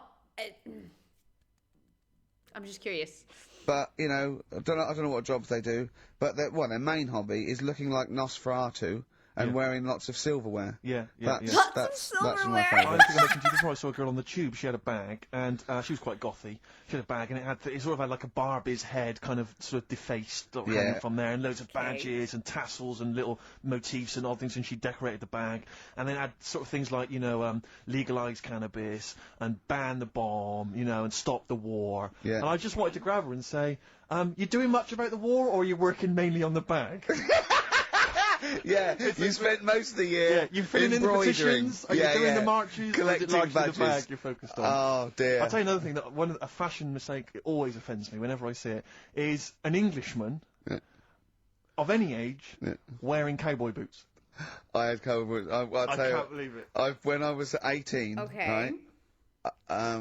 I'm just curious. But, you know, I don't know what jobs they do, but their main hobby is looking like Nosferatu and wearing lots of silverware. Yeah. That's my silverware. I favourite. think I mentioned to you before, I saw a girl on the tube, she had a bag, and she was quite gothy. She had a bag, and it sort of had like a Barbie's head kind of sort of defaced hanging from there, and loads of badges and tassels and little motifs and odd things, and she decorated the bag. And then had sort of things like, you know, legalise cannabis, and ban the bomb, you know, and stop the war. Yeah. And I just wanted to grab her and say, you doing much about the war, or are you working mainly on the bag? Yeah, you spent most of the year you filling in the petitions? Are you doing the marches? Collecting or is it largely badges. the bag you're focused on? Oh, dear. I'll tell you another thing, that a fashion mistake that always offends me whenever I see it, is an Englishman of any age wearing cowboy boots. I had cowboy boots. I can't believe it. When I was 18, Okay. right,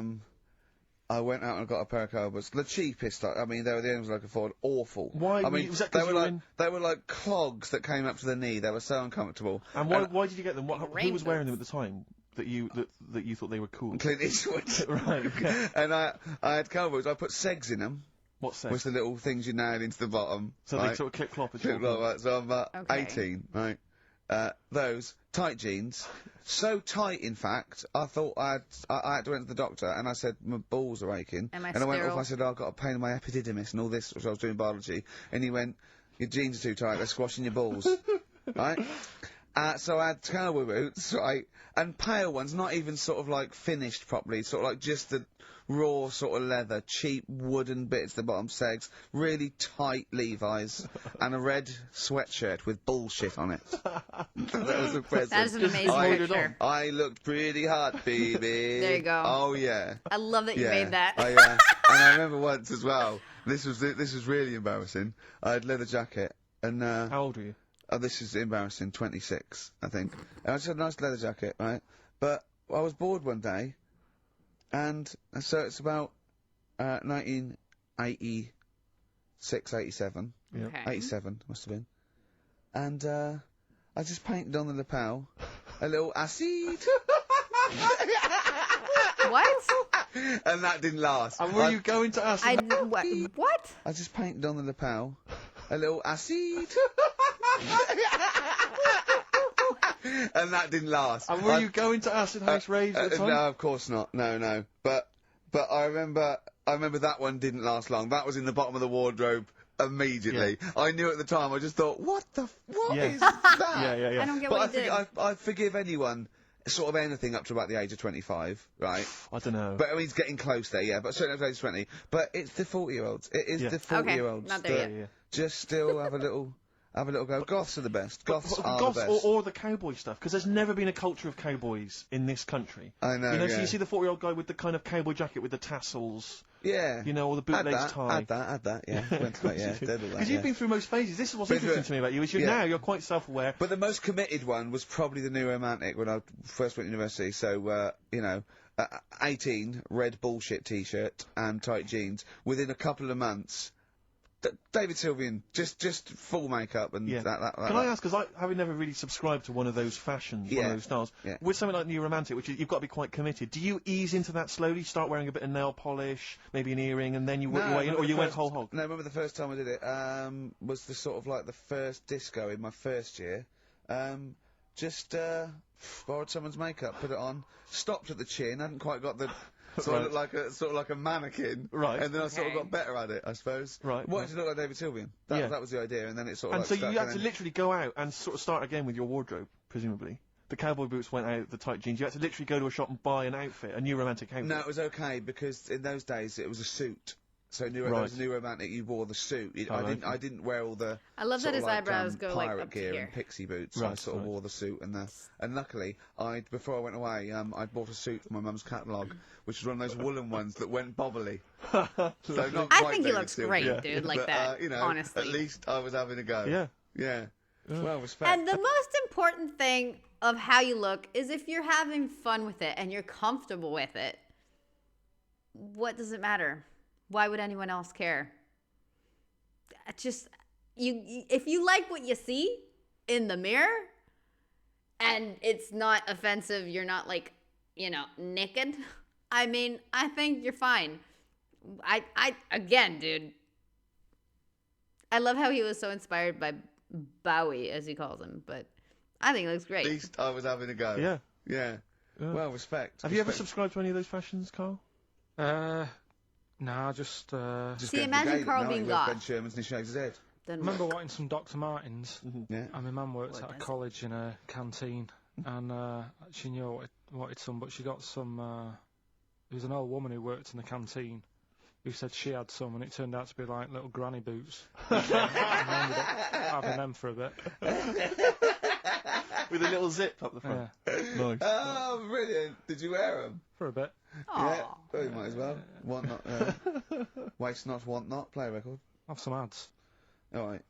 I went out and got a pair of cowboy boots. The cheapest, I mean, they were the only ones I could afford. Awful. Why? I mean, Was that 'cause they you were were like in- they were like clogs that came up to the knee. They were so uncomfortable. And why did you get them? Who Rain was wearing them boots. at the time that you thought they were cool? Clint Eastwood. Right, okay. And I had cowboy boots. I put segs in them. What's that? Which the little things you nailed into the bottom. So right? they sort of clip-clop as Clip well. clop, right, so I'm about Okay. 18, right? those tight jeans, so tight in fact, I thought I had to went to the doctor and I said my balls are aching, Am I and I went off. sterile? I said, I've got a pain in my epididymis and all this, which I was doing biology, and he went, your jeans are too tight, they're squashing your balls, right? So I had cowboy boots, right, and pale ones, not even sort of like finished properly, sort of like just the raw sort of leather, cheap wooden bits at the bottom, segs, really tight Levi's, and a red sweatshirt with bullshit on it. That was a present. That is an amazing picture. I looked pretty hot, baby. There you go. Oh yeah. I love that you made that. And I remember once as well. This was really embarrassing. I had leather jacket and. How old were you? Oh, this is embarrassing. 26, I think. And I just had a nice leather jacket, right? But I was bored one day, and so it's about 1986, 87. Yeah. Okay. 87 must have been. And I just painted on the lapel a little acid. What? And that didn't last. And were you going to ask? What? I just painted on the lapel a little acid. And that didn't last. And were you going to acid house raves at the time? No, of course not. No. But I remember that one didn't last long. That was in the bottom of the wardrobe immediately. Yeah. I knew at the time. I just thought, what Yeah. is that? Yeah. I don't get But what you did. I forgive anyone, sort of anything up to about the age of 25, right? I don't know. But I mean, he's getting close there, yeah. But certainly up to the age of 20. But it's the 40-year-olds. It is Yeah. the 40-year-olds not there that yet. just still have a little go. Goths are the best. Goths are Goths the best. or the cowboy stuff, because there's never been a culture of cowboys in this country. I know, You know, so yeah. you see the 40-year-old guy with the kind of cowboy jacket with the tassels, Yeah. you know, or the bootlegs tie. Add that, yeah. Went to that, yeah. Did all that, Because yeah. you've been through most phases. This is what's Been through interesting to me about you, is yeah. now you're quite self-aware. But the most committed one was probably the New Romantic when I first went to university. So, 18, red bullshit t-shirt and tight jeans. Within a couple of months, David Sylvian, just full makeup and Yeah. that. Can I ask, because having never really subscribed to one of those fashions, one Yeah. of those styles, Yeah. with something like New Romantic, which you've got to be quite committed, do you ease into that slowly, start wearing a bit of nail polish, maybe an earring, and then you work your way in, or you went whole hog? No, I remember the first time I did it, was the sort of like the first disco in my first year. Borrowed someone's makeup, put it on, stopped at the chin, hadn't quite got the... So I looked like a mannequin, Right. And then I sort of Okay. got better at it, I suppose. Right. Wanted to look like David Sylvian. That was the idea, and then it sort of. And like so stuck, you had and to then- literally go out and sort of start again with your wardrobe, presumably. The cowboy boots went out, the tight jeans. You had to literally go to a shop and buy an outfit, a New Romantic outfit. No, it was okay because in those days it was a suit. So there Right. was a New Romantic. You wore the suit. okay. I didn't wear all the. I love that sort of his like, eyebrows go like pirate up to gear here. and pixie boots. Right, I sort of right. wore the suit and luckily before I went away I'd bought a suit from my mum's catalogue, which was one of those woolen ones that went bobbly. So not I quite think he David looks Sylvian, great, dude, like but, that, honestly. At least I was having a go. Yeah. Yeah. Well, respect. And the most important thing of how you look is if you're having fun with it and you're comfortable with it, what does it matter? Why would anyone else care? Just if you like what you see in the mirror and it's not offensive, you're not like, naked. I mean, I think you're fine. Again, dude, I love how he was so inspired by Bowie, as he calls him, but I think it looks great. At least I was having a go. Yeah. Yeah. Well, respect. Have you ever Respect. subscribed to any of those fashions, Carl? Nah, just Just See, going imagine brigade, Carl no, being he wears goth. Ben Sherman's and he shaves his head. Doesn't remember work. wanting some Dr. Martens. Yeah. And my mum worked What at a does? college in a canteen, and she knew I wanted some, but she got some. There was an old woman who worked in the canteen who said she had some, and it turned out to be like little granny boots. And I ended up having them for a bit. With a little zip up the front. Yeah, Nice. Oh, brilliant. Did you wear them? for a bit. Yeah. Aw. Well, you might as well. Want not. Waste not, want not. Play a record. Have some ads. All right.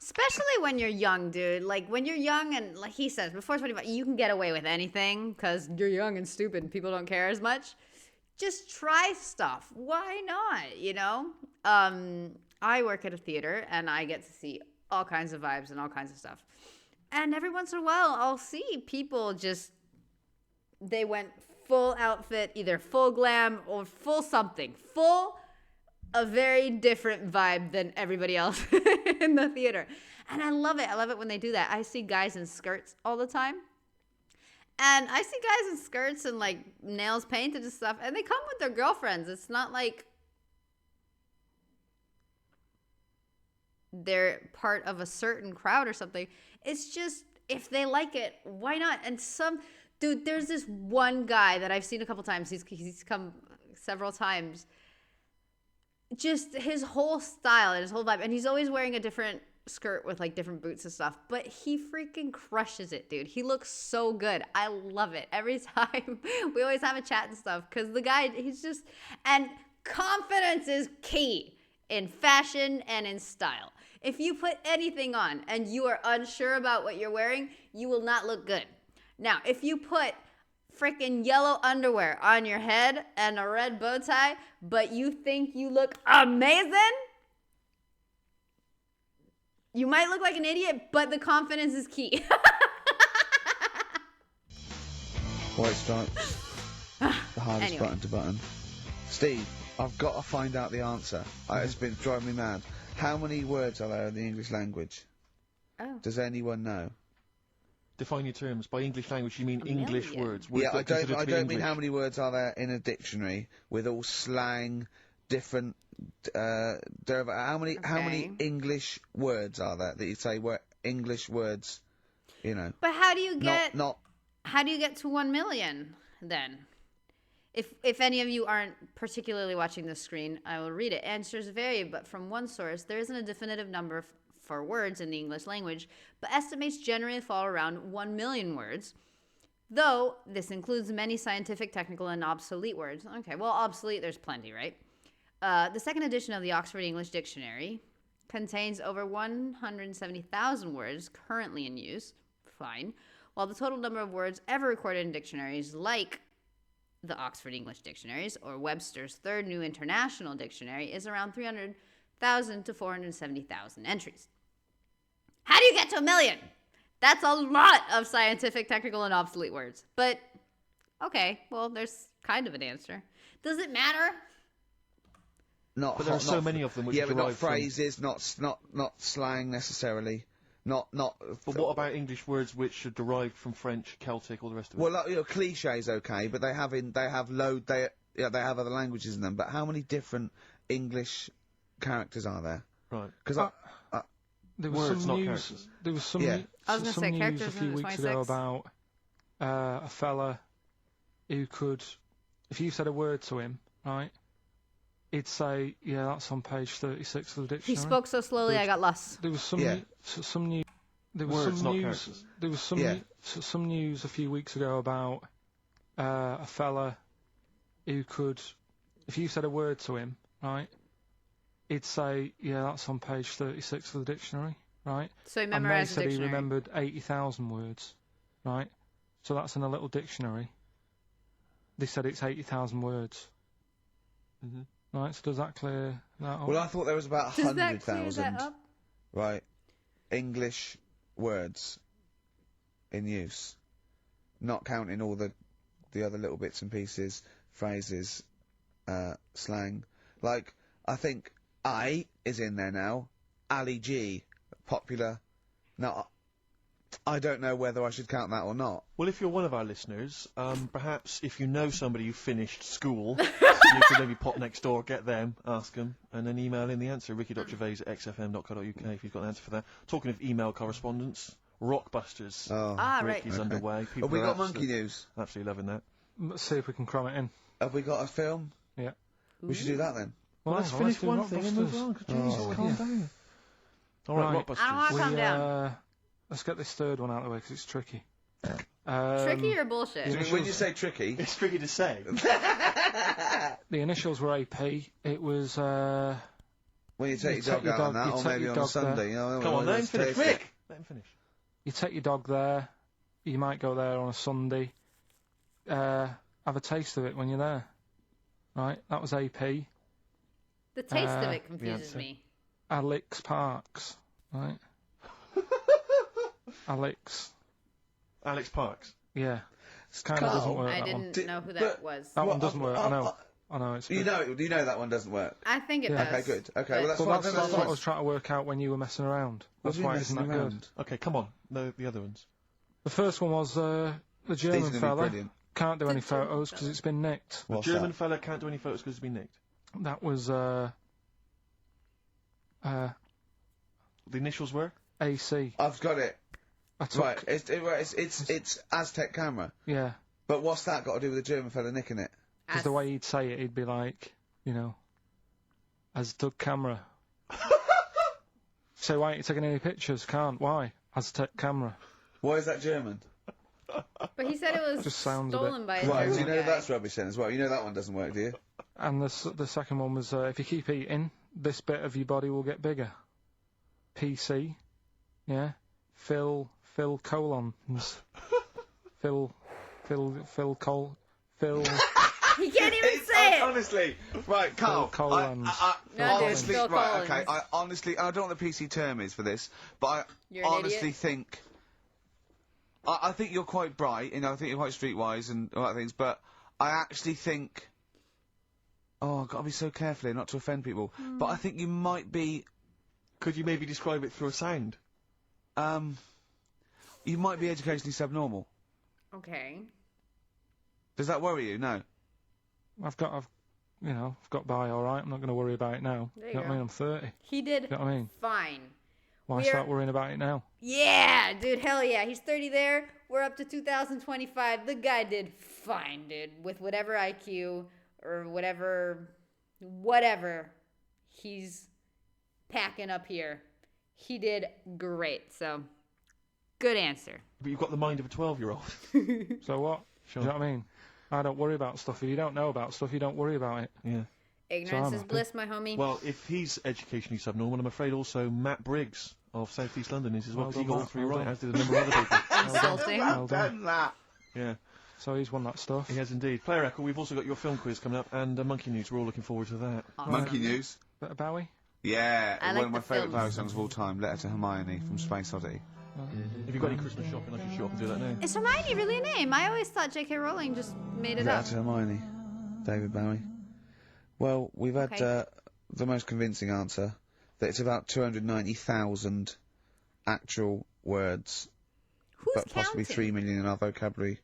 Especially when you're young, dude. Like, when you're young and, like he says, before 25, you can get away with anything because you're young and stupid and people don't care as much. Just try stuff. Why not, I work at a theater and I get to see all kinds of vibes and all kinds of stuff. And every once in a while, I'll see people they went full outfit, either full glam or full something. Full a very different vibe than everybody else in the theater. And I love it. I love it when they do that. I see guys in skirts all the time. And I see guys in skirts and, like, nails painted and stuff, and they come with their girlfriends. It's not like they're part of a certain crowd or something. It's just, if they like it, why not? And dude, there's this one guy that I've seen a couple times. He's come several times. Just his whole style and his whole vibe. And he's always wearing a different skirt with, like, different boots and stuff. But he freaking crushes it, dude. He looks so good. I love it. Every time we always have a chat and stuff. Because the guy, he's just... And confidence is key in fashion and in style. If you put anything on and you are unsure about what you're wearing, you will not look good. Now, if you put freaking yellow underwear on your head and a red bow tie, but you think you look amazing, you might look like an idiot, but the confidence is key. White stripes. The hardest button to button. Steve, I've got to find out the answer. It's been driving me mad. How many words are there in the English language? Oh. Does anyone know? Define your terms. By English language, you mean English words. Yeah, I don't mean how many words are there in a dictionary with all slang, different how many English words are there that you say were English words? You know. But how do you get? Not. How do you get to 1 million then? If any of you aren't particularly watching the screen, I will read it. Answers vary, but from one source, there isn't a definitive number for words in the English language, but estimates generally fall around 1 million words, though this includes many scientific, technical, and obsolete words. Okay, well, obsolete, there's plenty, right? The second edition of the Oxford English Dictionary contains over 170,000 words currently in use. Fine. While the total number of words ever recorded in dictionaries like the Oxford English Dictionaries or Webster's Third New International Dictionary is around 300,000 to 470,000 entries. How do you get to 1 million? That's a lot of scientific, technical, and obsolete words. But, okay, well, there's kind of an answer. Does it matter? But there are so many of them which but not phrases, not slang necessarily. But what about English words which are derived from French, Celtic, all the rest of it? Well, clichés, okay, but they have other languages in them. But how many different English characters are there? Right. Because there was words, some not news. characters. There was some. I was going to say news characters a few in weeks 26. ago about a fella who could, if you said a word to him, right, he'd say, "Yeah, that's on page 36 of the dictionary." He spoke so slowly, I got lost. There was some news. There was Words, some not news. characters. There was some news a few weeks ago about a fella who could, if you said a word to him, right, he'd say, "Yeah, that's on page 36 of the dictionary," right? So he memorized the And they said dictionary. he remembered 80,000 words, right? So that's in a little dictionary. They said it's 80,000 words. Mm-hmm. Right, so does that clear that up? well, I thought there was about Does that clear 100,000, that up? right, English words in use, not counting all the other little bits and pieces, phrases, slang. Like, I think I is in there now. Ali G, popular. Now, I don't know whether I should count that or not. Well, if you're one of our listeners, perhaps if you know somebody who finished school, you could maybe pop next door, get them, ask them, and then email in the answer. ricky.gervais@xfm.co.uk if you've got an answer for that. Talking of email correspondence, Rockbusters. Oh. Ricky's underway. People Have we are got monkey news? Absolutely loving that. Let's see if we can cram it in. Have we got a film? Yeah. We should do that then. Well, let's finish one thing and move on. Jesus, calm down. All right, Right. Rockbusters. I don't want to calm down. Let's get this third one out of the way because it's tricky. Tricky or bullshit? When you say tricky, It's tricky to say. The initials were AP. It was. when you take You your take dog your out on dog- that, you or take maybe your on a dog Sunday, you know. Come on, let him finish. Rick! Let him finish. You take your dog there. You might go there on a Sunday. Have a taste of it when you're there. Right, that was AP. The taste of it the confuses answer. me. Alex Parks. Right. Alex. Alex Parks. Yeah. Kind of doesn't work. I that one. didn't know who that was. That one doesn't work. I know. I know it's. You know that one doesn't work. I think it Yeah. does. Okay, good. Okay, well that's Well, fine. that's That's what I fine. was trying to work out when you were messing around. That's why it's not good. Okay, come on. No, the other ones. The first one was the German These are gonna be fella. brilliant. Can't do any The German photos because fella. it's been nicked. What's the German that? fella can't do any photos because it's been nicked. That was The initials were? AC. I've got it. I took, Right, it's Aztec camera. Yeah, But what's that got to do with the German fella nicking it? because the way he'd say it, he'd be like, Aztec camera. So why ain't you taking any pictures? Can't. Why? Aztec camera. Why is that German? But he said it was Just sounds a bit- stolen by a Right, German do you know guy. that's rubbish then as well? You know that one doesn't work, do you? And the second one was, if you keep eating, this bit of your body will get bigger. PC. Yeah. Phil colons. Phil. He can't even say it. Honestly, right, Carl. Phil Collins. No, dude, honestly, Phil right, Collins. okay. I honestly, I don't know what the PC term is for this, but You're I an honestly idiot? think. I think you're quite bright, I think you're quite streetwise and all that things, but I actually think. Oh, I've got to be so careful here not to offend people. But I think you might be. Could you maybe describe it through a sound? You might be educationally subnormal. Okay. Does that worry you? No. I've got by all right. I'm not going to worry about it now. There you know what I go. mean? I'm 30. He did You know what I mean? fine. Why We are- start worrying about it now? Yeah, dude, hell yeah. He's 30 there. We're up to 2025. The guy did fine, dude. With whatever IQ or whatever he's packing up here. He did great. So, good answer. But you've got the mind of a 12-year-old. So what? Sure. Do you know what I mean? I don't worry about stuff. If you don't know about stuff, you don't worry about it. Yeah. Ignorance I'm is happy. bliss, my homie. Well, if he's educationally subnormal, I'm afraid also Matt Briggs of South East London is as well, Well because he done, got all Matt, three well right, done. as did a number of other people. Insulting. Well done. that. Yeah, So he's won that stuff. he has indeed. Player Echo, we've also got your film quiz coming up, and Monkey News. We're all looking forward to that. Awesome. Monkey News. Bit of Bowie? Yeah, I one like of my the favourite films. Bowie songs of all time, Letter to Hermione from Space Oddity. If you've got any Christmas shopping, I should show up and do that now. Is Hermione really a name? I always thought J.K. Rowling just made it Letter up. to Hermione, David Bowie. Well, we've had Okay. the most convincing answer, that it's about 290,000 actual words, Who's but possibly counting? 3 million in our vocabulary,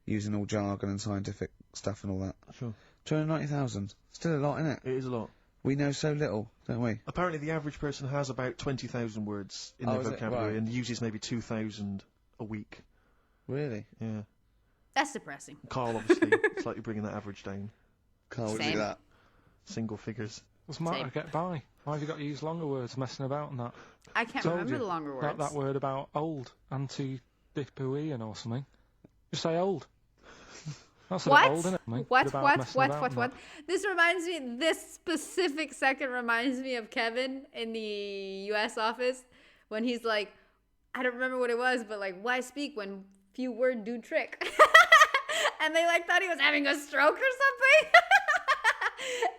using all jargon and scientific stuff and all that. Sure. 290,000. Still a lot, isn't it? It is a lot. We know so little, don't we? Apparently, the average person has about 20,000 words in their Oh, is it? vocabulary Right. and uses maybe 2,000 a week. Really? Yeah. That's depressing. Carl, obviously, slightly bringing that average down. Can't Same. do that. Single figures. What's the matter? Same. Get by. Why have you got to use longer words messing about and that? I can't Told remember you. the longer words. That word about old. Anti-dipuian or something. Just say old. That's a What? bit old, isn't it? mate? What? Bit about What? messing What? about What? and What? that. This reminds me. This specific second reminds me of Kevin in the U.S. office when he's like, I don't remember what it was, but like, why speak when few word do trick? And they like thought he was having a stroke or something.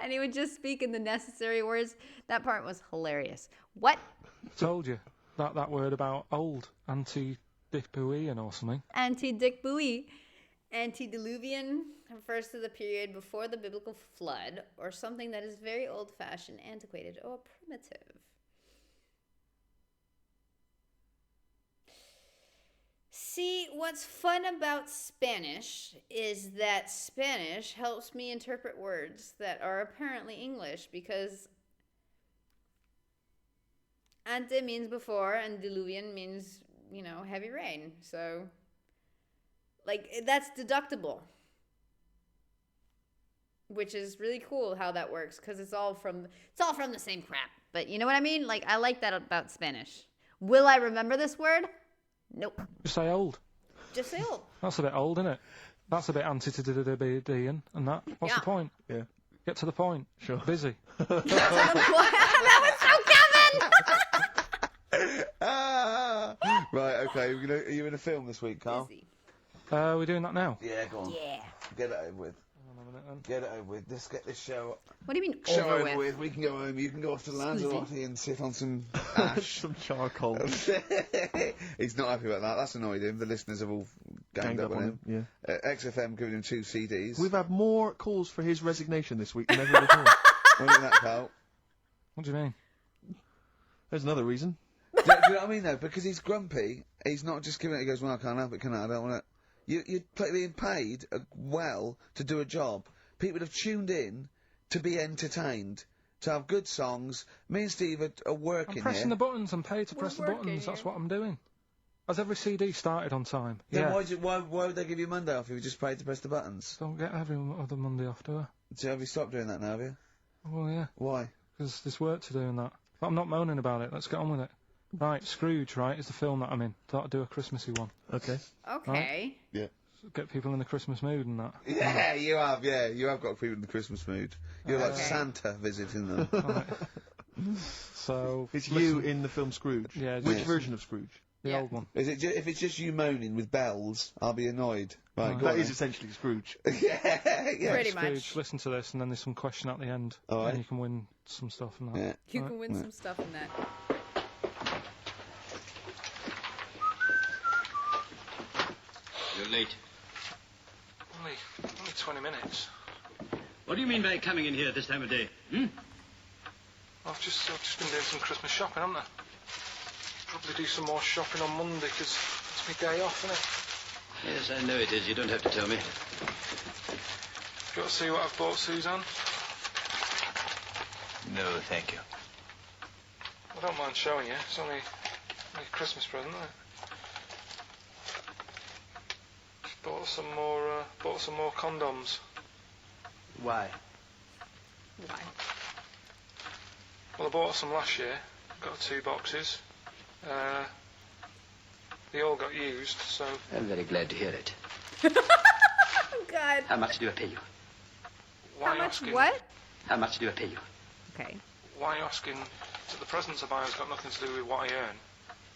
And he would just speak in the necessary words. That part was hilarious. What? Told you. That word about old. Anti-dipuan or something. Anti-Dick Buoy. Antediluvian refers to the period before the biblical flood, or something that is very old-fashioned, antiquated, or primitive. See, what's fun about Spanish is that Spanish helps me interpret words that are apparently English, because ante means before and diluvian means, heavy rain. So, like, that's deductible, which is really cool how that works, because it's all from the same crap. But you know what I mean? Like, I like that about Spanish. Will I remember this word? Nope. Just say old. Just say old. That's a bit old, isn't it? That's a bit anti-dipuan and that. What's Yeah. the point? Yeah. Get to the point. Sure. Busy. That was so Kevin! Right, okay, are you in a film this week, Carl? Busy. We're doing that now. Yeah, go on. Yeah. Get it over with. Hang on a minute then. Get it over with. Let's get this show What do you mean over over with? with. We can go home. You can go off to Lanzarote and sit on some ash. Some charcoal. He's not happy about that. That's annoyed him. The listeners have all ganged up on him. Yeah. XFM giving him 2 CDs. We've had more calls for his resignation this week than ever before. What do you think that, Carl? What do you mean? There's another reason. do you know what I mean, though? Because he's grumpy, he's not just giving it, he goes, well, I can't help it, can I? I don't want to... You're being paid well to do a job. People have tuned in to be entertained, to have good songs. Me and Steve are working I'm pressing here. the buttons. I'm paid to press the buttons. That's what I'm doing. Has every CD started on time? Then why would they give you Monday off if you just paid to press the buttons? Don't get every other Monday off, do I? So have you stopped doing that now, have you? Well, yeah. Why? Because there's work to do and that. But I'm not moaning about it. Let's get on with it. Right, Scrooge, right, is the film that I'm in. Thought I'd do a Christmassy one. Okay. Okay. Right? Yeah. Get people in the Christmas mood and that. Yeah, you have got people in the Christmas mood. You're like Santa visiting them. Right. So... It's you in the film Scrooge. Yeah. Which version of Scrooge? The old one. Is it if it's just you moaning with bells, I'll be annoyed. Right, go That on is then. essentially Scrooge. yeah. Pretty Scrooge, much. listen to this and then there's some question at the end. All right. And you can win some stuff and that. Yeah. You can win some stuff in that. You're late. Only 20 minutes. What do you mean by coming in here at this time of day? Hmm? I've just been doing some Christmas shopping, haven't I? Probably do some more shopping on Monday because it's my day off, isn't it? Yes, I know it is. You don't have to tell me. Got to see what I've bought Suzanne? No, thank you. I don't mind showing you. It's only a Christmas present, isn't it? Just bought some more condoms. Why? Why? Well, I bought some last year. Got 2 boxes. They all got used, so... I'm very glad to hear it. Oh, God. How much do I pay you? Why How much asking, what? How much do I pay you? Okay. Why asking that the presents I buy has got nothing to do with what I earn?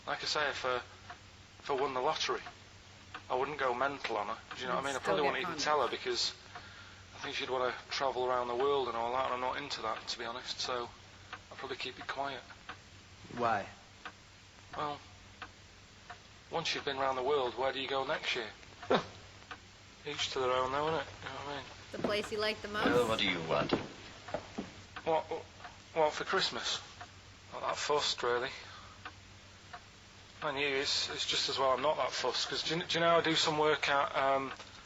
Like I say, if I won the lottery, I wouldn't go mental on her. Do you know what I mean? I probably wouldn't even tell her because I think she'd want to travel around the world and all that, and I'm not into that, to be honest, so I'd probably keep it quiet. Why? Well, once you've been around the world, where do you go next year? Each to their own, though, innit? You know what I mean? The place you like the most? Well, what do you want? What for Christmas? Not that fussed, really. And you, it's just as well I'm not that fussed, because do you know I do some work at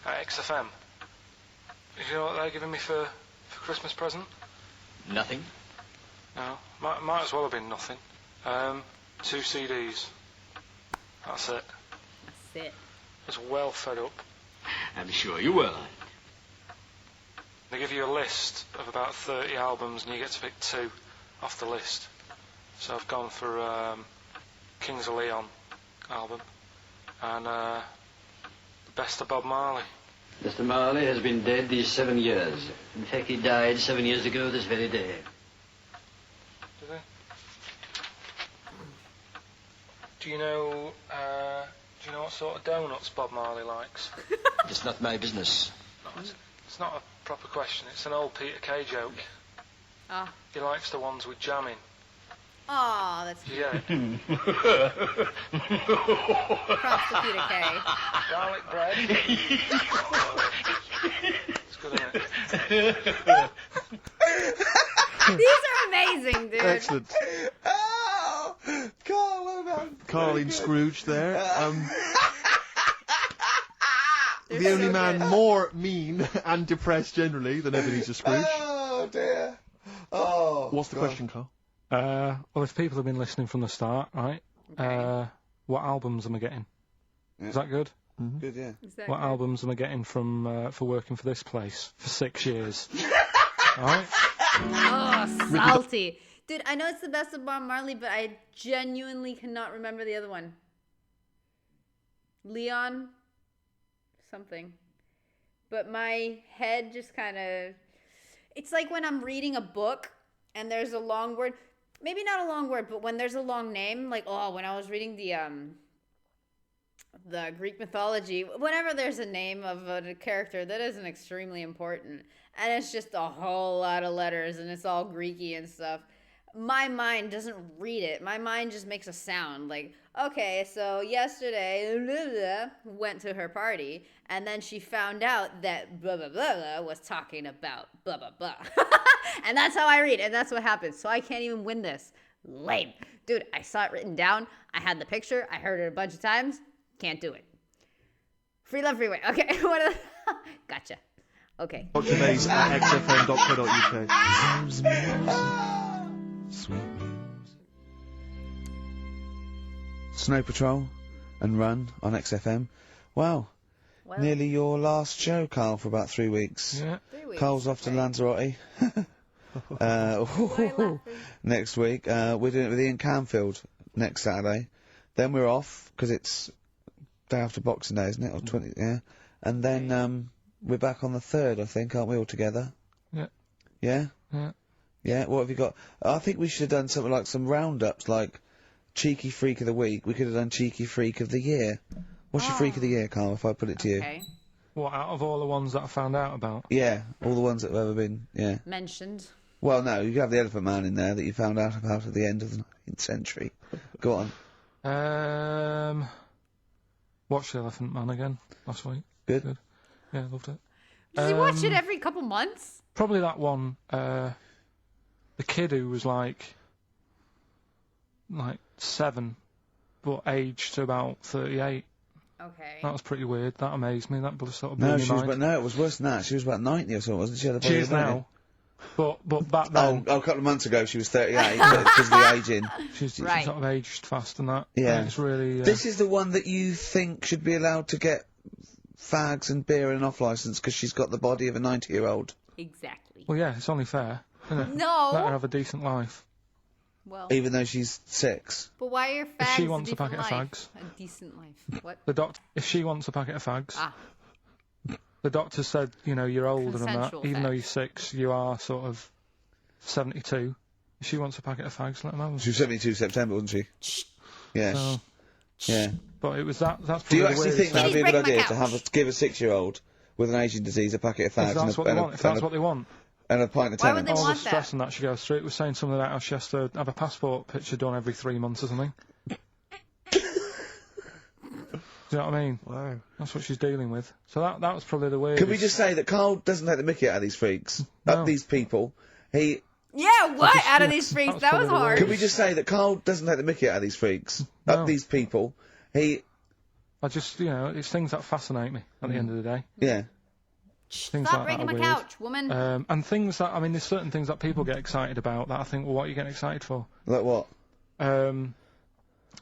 XFM? Do you know what they're giving me for Christmas present? Nothing? No, might as well have been nothing. 2 CDs. That's it. That's it. I was well fed up. I'm sure you will. They give you a list of about 30 albums and you get to pick 2 off the list. So I've gone for Kings of Leon album and the best of Bob Marley. Mr. Marley has been dead these 7 years. In fact, he died 7 years ago this very day. Did he? Do you know what sort of donuts Bob Marley likes? It's not my business. No, it's not a proper question. It's an old Peter Kay joke. Ah. He likes the ones with jam in. Oh, that's cute. Yeah. Props to Peter Kay. Garlic bread. It's good, isn't it? These are amazing, dude. Excellent. Oh! Carl, well done. Carl in Scrooge there. They're The only so man good. more mean and depressed generally than Ebenezer Scrooge. Oh, dear. Oh. What's the question, Carl? Well, if people have been listening from the start, right? Okay. What albums am I getting? Yeah. Is that good? Good, yeah. Is that What good? albums am I getting from for working for this place for 6 years? All right. Oh, salty. Dude, I know it's the best of Bob Marley, but I genuinely cannot remember the other one. Leon something. But my head just kind of... It's like when I'm reading a book and there's a long word. Maybe not a long word, but when there's a long name. Like, when I was reading the Greek mythology, whenever there's a name of a character that isn't extremely important, and it's just a whole lot of letters, and it's all Greeky and stuff. my mind doesn't read it. My mind just makes a sound like, okay, so yesterday blah, blah, went to her party, and then she found out that blah, blah, blah, blah was talking about blah, blah, blah. And that's how I read, and that's what happens. So I can't even win this. Lame. Dude, I saw it written down. I had the picture. I heard it a bunch of times. Can't do it. Free love, freeway. Okay, what are the... Gotcha. Okay. Gervais at xfm.co.uk. Sweet music. Snow Patrol and Run on XFM. Wow. Well, Nearly your last show, Carl, for about 3 weeks. Yeah. 3 weeks. Carl's off to Okay. Lanzarote. Why laughing? Next week. We're doing it with Ian Canfield next Saturday. Then we're off, because it's day after Boxing Day, isn't it? Or 20, yeah. And then we're back on the 3rd, I think, aren't we, all together? Yeah. Yeah? Yeah. Yeah, what have you got? I think we should have done something like some roundups, like Cheeky Freak of the Week. We could have done Cheeky Freak of the Year. What's your Freak of the Year, Carl, if I put it to you? Okay. What, out of all the ones that I found out about? Yeah, all the ones that have ever been, yeah. Mentioned. Well, no, you have the Elephant Man in there that you found out about at the end of the 19th century. Go on. Watched The Elephant Man again last week. Good. Yeah, loved it. Does he watch it every couple months? Probably that one, the kid who was like 7, but aged to about 38. Okay. That was pretty weird. That amazed me. That sort of blew No, my mind. it was worse than that. She was about 90 or something, wasn't she? She is now. But back then, Oh, a couple of months ago she was 38, but because of the aging. she's Right. sort of aged fast and that. Yeah. And it's really... This is the one that you think should be allowed to get fags and beer and an off-licence because she's got the body of a 90-year-old. Exactly. Well, yeah, it's only fair, isn't it? No. Let her have a decent life. Well, Even though she's 6. but why are fags If she wants a decent packet of life? fags. A decent life. What? If she wants a packet of fags, Ah. the doctor said, you're older than that. Consensual Even though fags. you're 6, you are sort of 72. If she wants a packet of fags, let her have She was 72 September, wasn't she? Yeah. them. So, Yeah. but it was that's Do probably you the actually weirdest think that would be a Please good break my idea to couch. give a 6-year-old with an aging disease a packet of fags If that's what they want. If that's what they want. and a pint of Why would Tennant? they All want the that? stress and that she goes through. It was saying something about how she has to have a passport picture done every 3 months or something. Do you know what I mean? Wow. That's what she's dealing with. So that was probably the weirdest. Can we just say that Carl doesn't take the mickey out of these freaks? No. These people. Yeah, what? just- Out of yeah, these freaks? that was That was probably the hard. Can we just say that Carl doesn't take the mickey out of these freaks? No. These people. I just, it's things that fascinate me at the end of the day. Yeah. Things Stop like breaking that my are weird. couch, woman. And things that, there's certain things that people get excited about that I think, well, what are you getting excited for? Like what?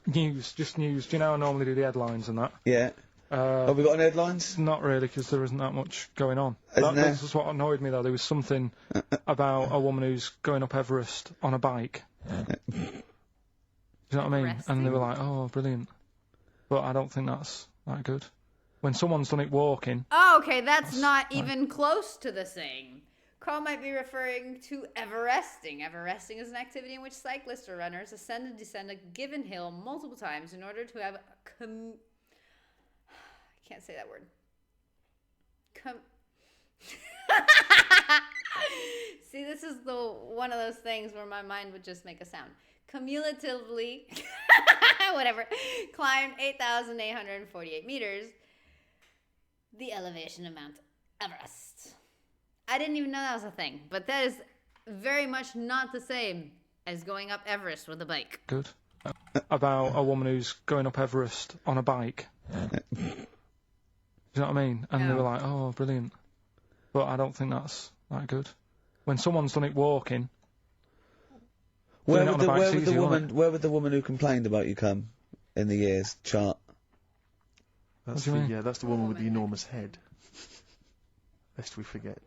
News, just news. Do you know how I normally do the headlines and that? Yeah. Have we got any headlines? Not really, because there isn't that much going on. Isn't there? This is what annoyed me, though. There was something about a woman who's going up Everest on a bike. Do you know what I mean? And they were like, oh, brilliant. But I don't think that's that good. When someone's done it walking... Oh, okay, that's not even close to the same. Carl might be referring to Everesting. Everesting is an activity in which cyclists or runners ascend and descend a given hill multiple times in order to have I can't say that word. See, this is one of those things where my mind would just make a sound. Cumulatively, whatever, climbed 8,848 meters, the elevation of Mount Everest. I didn't even know that was a thing, but that is very much not the same as going up Everest with a bike. Good. About a woman who's going up Everest on a bike. Do you know what I mean? And they were like, oh, brilliant. But I don't think that's that good. When someone's done it walking... Where doing would, it on a bike's the easy, woman? isn't it? Where would the woman who complained about you come in the years chart? That's do you mean? yeah, that's the woman with the enormous head. Lest we forget.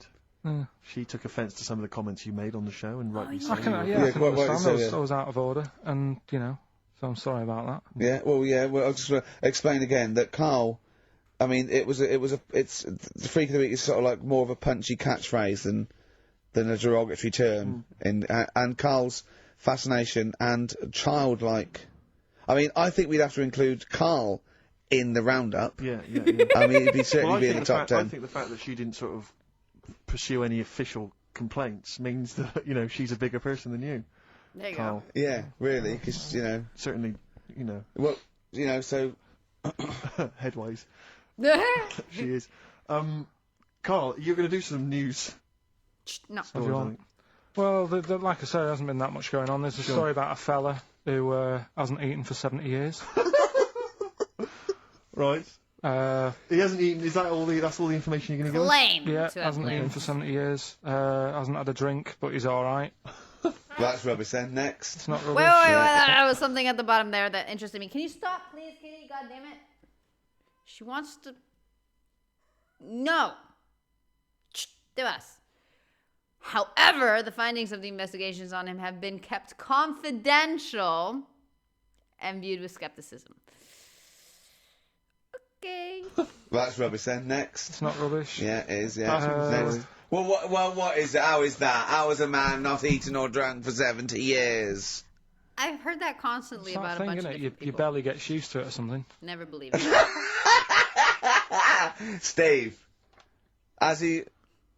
Yeah. She took offence to some of the comments you made on the show, and rightly so. I can Yeah, understand. what you say, I was out of order, and, so I'm sorry about that. Yeah. Well, I'll just explain again that Carl. I mean, it's the freak of the week is sort of like more of a punchy catchphrase than a derogatory term. And Carl's fascination and childlike. I mean, I think we'd have to include Carl in the roundup. Yeah. I mean, he'd Well, certainly be in the top 10. I think the fact that she didn't sort of pursue any official complaints means that she's a bigger person than you. There you Carl. go. Yeah, really, because, you know... Certainly, you know, Well, you know, so... headways. She is. Carl, you're going to do some news. No. stories, I think. Well, like I say, there hasn't been that much going on. There's a story about a fella who hasn't eaten for 70 years. Right. He hasn't eaten. Is that all? That's all the information you're going to give us? Claim Yeah, to have hasn't eaten claimed. for 70 years. Hasn't had a drink, but he's all right. That's rubbish then. Next. It's not Wait, rubbish. there was something at the bottom there that interested me. Can you stop, please, Kitty? God damn it. She wants to... No. To us. However, the findings of the investigations on him have been kept confidential and viewed with skepticism. Okay. That's rubbish then. Next. It's not rubbish. Yeah, it is, yeah. Uh, Next. Well, what is it? How is that? How is a man not eaten or drunk for 70 years? I've heard that constantly It's about that a bunch thing, of innit? different Your people. belly gets used to it or something. Never believe it. Steve, has he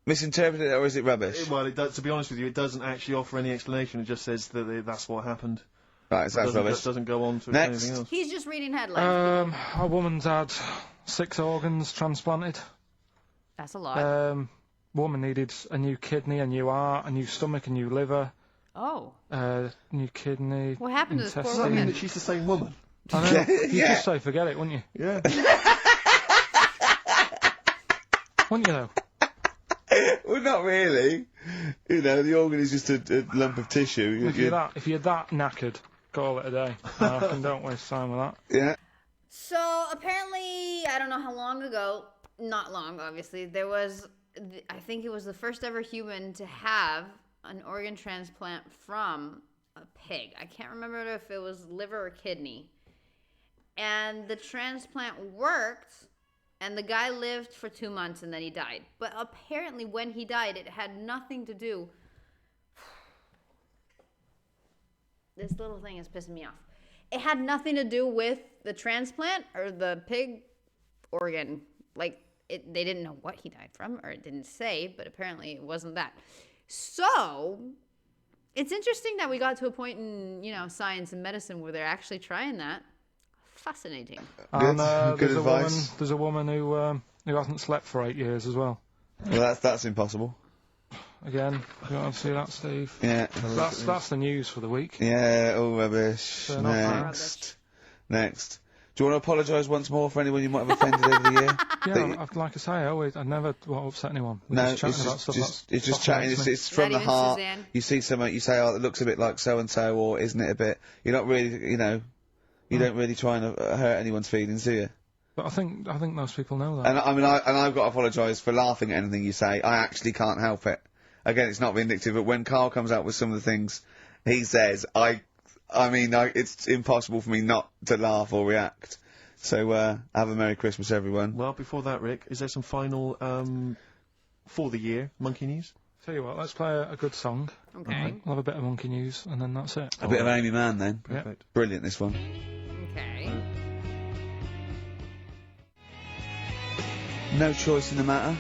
misinterpreted it or is it rubbish? Well, it does, to be honest with you, it doesn't actually offer any explanation. It just says that that's what happened. Right, so that's rubbish. It doesn't go on to Next. anything else. He's just reading headlines. A woman's had 6 organs transplanted. That's a lot. Woman needed a new kidney, a new heart, a new stomach, a new liver, Oh. new kidney. What happened to this poor Does that mean woman? that she's the same woman? I know. You'd Yeah. just say forget it, wouldn't you? Yeah. Wouldn't you though? Well, not really. You know, the organ is just a lump of tissue. If you're that knackered, call it a day. I reckon don't waste time with that. Yeah. So apparently, I don't know how long ago, not long, obviously, there was, I think it was the first ever human to have an organ transplant from a pig. I can't remember if it was liver or kidney. And the transplant worked, and the guy lived for 2 months and then he died. But apparently when he died, it had nothing to do... This little thing is pissing me off. It had nothing to do with the transplant or the pig organ. Like, they didn't know what he died from, or it didn't say, but apparently it wasn't that. So, it's interesting that we got to a point in, science and medicine where they're actually trying that. Fascinating. And Good there's advice. there's a woman who hasn't slept for 8 years as well. Well, that's impossible. Again, you want to see that, Steve? Yeah. That's the news for the week. Yeah, all rubbish. Turn off that. Next. Do you want to apologise once more for anyone you might have offended over the year? Yeah, like I say, I never want to upset anyone. We're No, just chatting about stuff it's just chatting. It's from the Not even heart. Suzanne. You see something, you say, "Oh, it looks a bit like so and so," or "Isn't it a bit?" You're not really, you don't really try and hurt anyone's feelings, do you? But I think most people know that. And I've got to apologise for laughing at anything you say. I actually can't help it. Again, it's not vindictive, but when Carl comes out with some of the things he says, it's impossible for me not to laugh or react. So, have a Merry Christmas, everyone. Well, before that, Rick, is there some final, for the year, monkey news? Tell you what, let's play a good song. Okay. We'll have a bit of monkey news, and then that's it. A bit of Amy Mann, then. Perfect. Brilliant, this one. Okay. No Choice in the Matter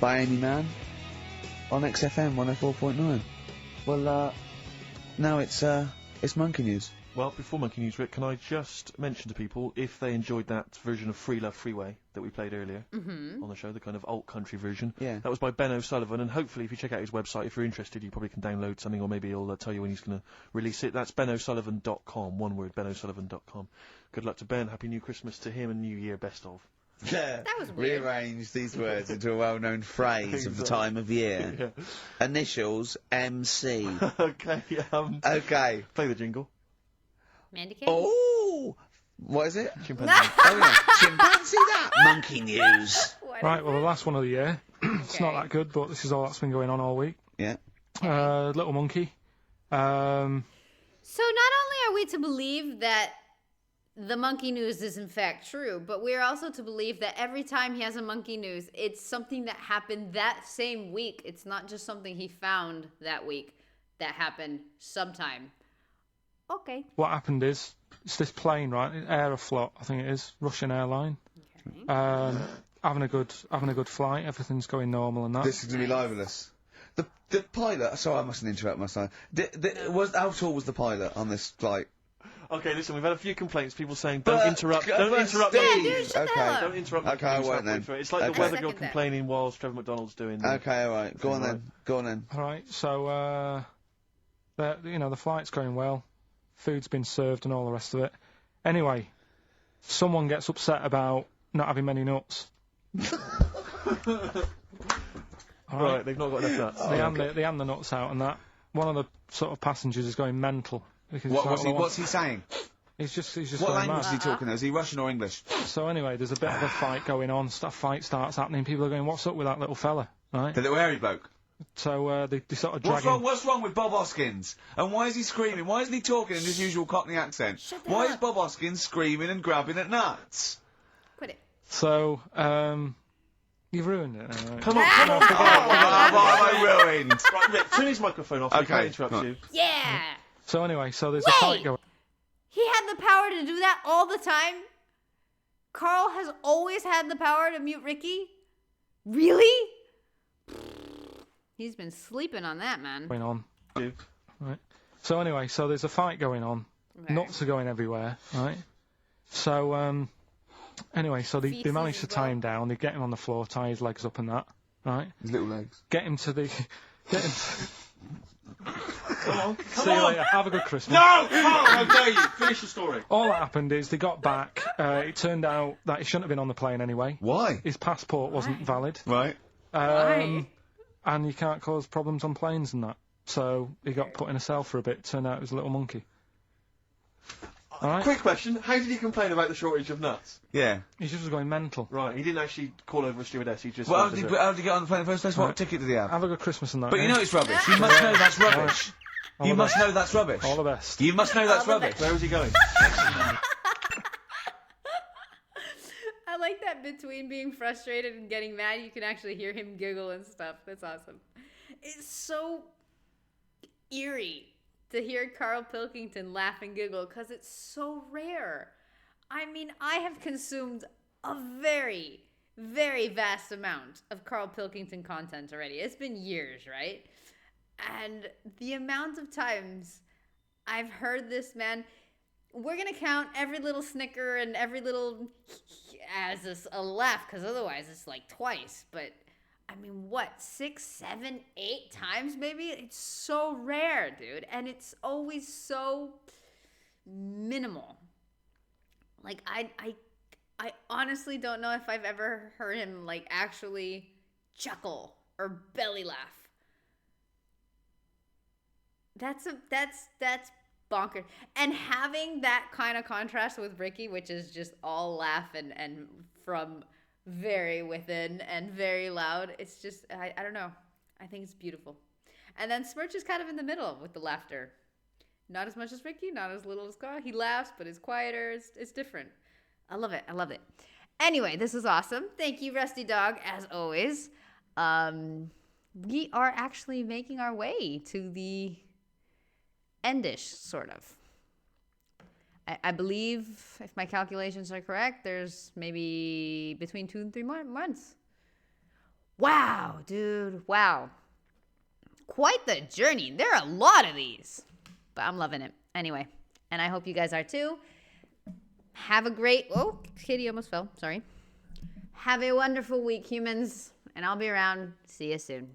by Amy Mann on XFM 104.9. Well, now it's monkey news. Well, before monkey news, Rick, can I just mention to people, if they enjoyed that version of Free Love Freeway that we played earlier on the show, the kind of alt country version, Yeah. that was by Ben O'Sullivan, and hopefully if you check out his website, if you're interested, you probably can download something, or maybe he'll tell you when he's going to release it. That's benosullivan.com, one word, benosullivan.com. Good luck to Ben, Happy New Christmas to him, and New Year, best of. Yeah. That was weird. Rearrange these words into a well-known phrase of the time of year. Yeah. Initials MC. Okay, Okay. play the jingle. Mandy K? Oh, what is it? Chimpanzee. Oh yeah, chimpanzee that. Monkey news. What Right, is well, it? the last one of the year. It's not Okay. that good, but this is all that's been going on all week. Yeah. Little monkey. So not only are we to believe that the monkey news is in fact true, but we're also to believe that every time he has a monkey news, it's something that happened that same week. It's not just something he found that week that happened sometime. Okay. What happened is, it's this plane, right? Aeroflot, I think it is, Russian airline. Okay. Having a good flight, everything's going normal and that. This is gonna be libelous. The pilot. Sorry, I mustn't interrupt myself. How tall was the pilot on this flight? Okay, listen, we've had a few complaints. People saying, don't interrupt. Don't interrupt. Yeah, dude, shut the hell up. Don't interrupt. Okay, I won't then. It's like the Okay. weather Second girl that. complaining whilst Trevor McDonald's doing. Okay, all right. Go on then. Go on then. All right, so the flight's going well, food's been served and all the rest of it. Anyway, someone gets upset about not having many nuts. All Right, they've not got enough nuts. They hand the nuts out, and that one of the sort of passengers is going mental because What's he saying? He's just What going language is mad. he talking? Is he Russian or English? So anyway, there's a bit of a fight going on. Fight starts happening. People are going, "What's up with that little fella?" Right? The little hairy bloke. So they sort of drag him. What's wrong with Bob Hoskins? And why is he screaming? Why isn't he talking in his usual Cockney accent? Why is Bob Hoskins screaming and grabbing at nuts? Quit it. So you've ruined it. Right? Come on. What have I ruined? Right, Rick, turn his microphone off. We Okay, can't interrupt right. you. Yeah. So anyway, there's a fight going. He had the power to do that all the time. Carl has always had the power to mute Ricky. Really? He's been sleeping on that, man. Going on. You. Right. So anyway, there's a fight going on. Okay. Nuts are going everywhere. Right. So anyway, they Feces manage to as tie well. him down. They get him on the floor, tie his legs up and that. Right. His little legs. Get him to the. Get him. Come on. See you later. Have a good Christmas. No! How dare you? Finish the story. All that happened is they got back. It turned out that he shouldn't have been on the plane anyway. Why? His passport wasn't valid. Right. Why? And you can't cause problems on planes and that. So he got put in a cell for a bit. Turned out it was a little monkey. All right. Quick question. How did he complain about the shortage of nuts? Yeah. He just was going mental. Right, he didn't actually call over a stewardess. He just... Well, how went did to he get on the plane in the first place? What Right. ticket did he have? Have a good Christmas and that. But you eh? know it's rubbish. You must know that's rubbish. All You the must best. know that's rubbish. All the best. You must know that's All the rubbish. Where was he going? I like that between being frustrated and getting mad, you can actually hear him giggle and stuff. That's awesome. It's so eerie to hear Carl Pilkington laugh and giggle because it's so rare. I mean, I have consumed a very, very vast amount of Carl Pilkington content already. It's been years, right? And the amount of times I've heard this man, we're going to count every little snicker and every little as a laugh, because otherwise it's like twice. But I mean, what, 6, 7, 8 times maybe? It's so rare, dude. And it's always so minimal. Like, I honestly don't know if I've ever heard him, like, actually chuckle or belly laugh. That's bonkers. And having that kind of contrast with Ricky, which is just all laugh and from very within and very loud, it's just, I don't know. I think it's beautiful. And then Smirch is kind of in the middle with the laughter. Not as much as Ricky, not as little as Carl. He laughs, but it's quieter. It's different. I love it. I love it. Anyway, this is awesome. Thank you, Rusty Dog, as always. We are actually making our way to the endish, sort of. I believe, if my calculations are correct, there's maybe between 2 and 3 more months. Wow, dude. Wow. Quite the journey. There are a lot of these. But I'm loving it. Anyway, and I hope you guys are too. Have a great... Oh, kitty almost fell. Sorry. Have a wonderful week, humans. And I'll be around. See you soon.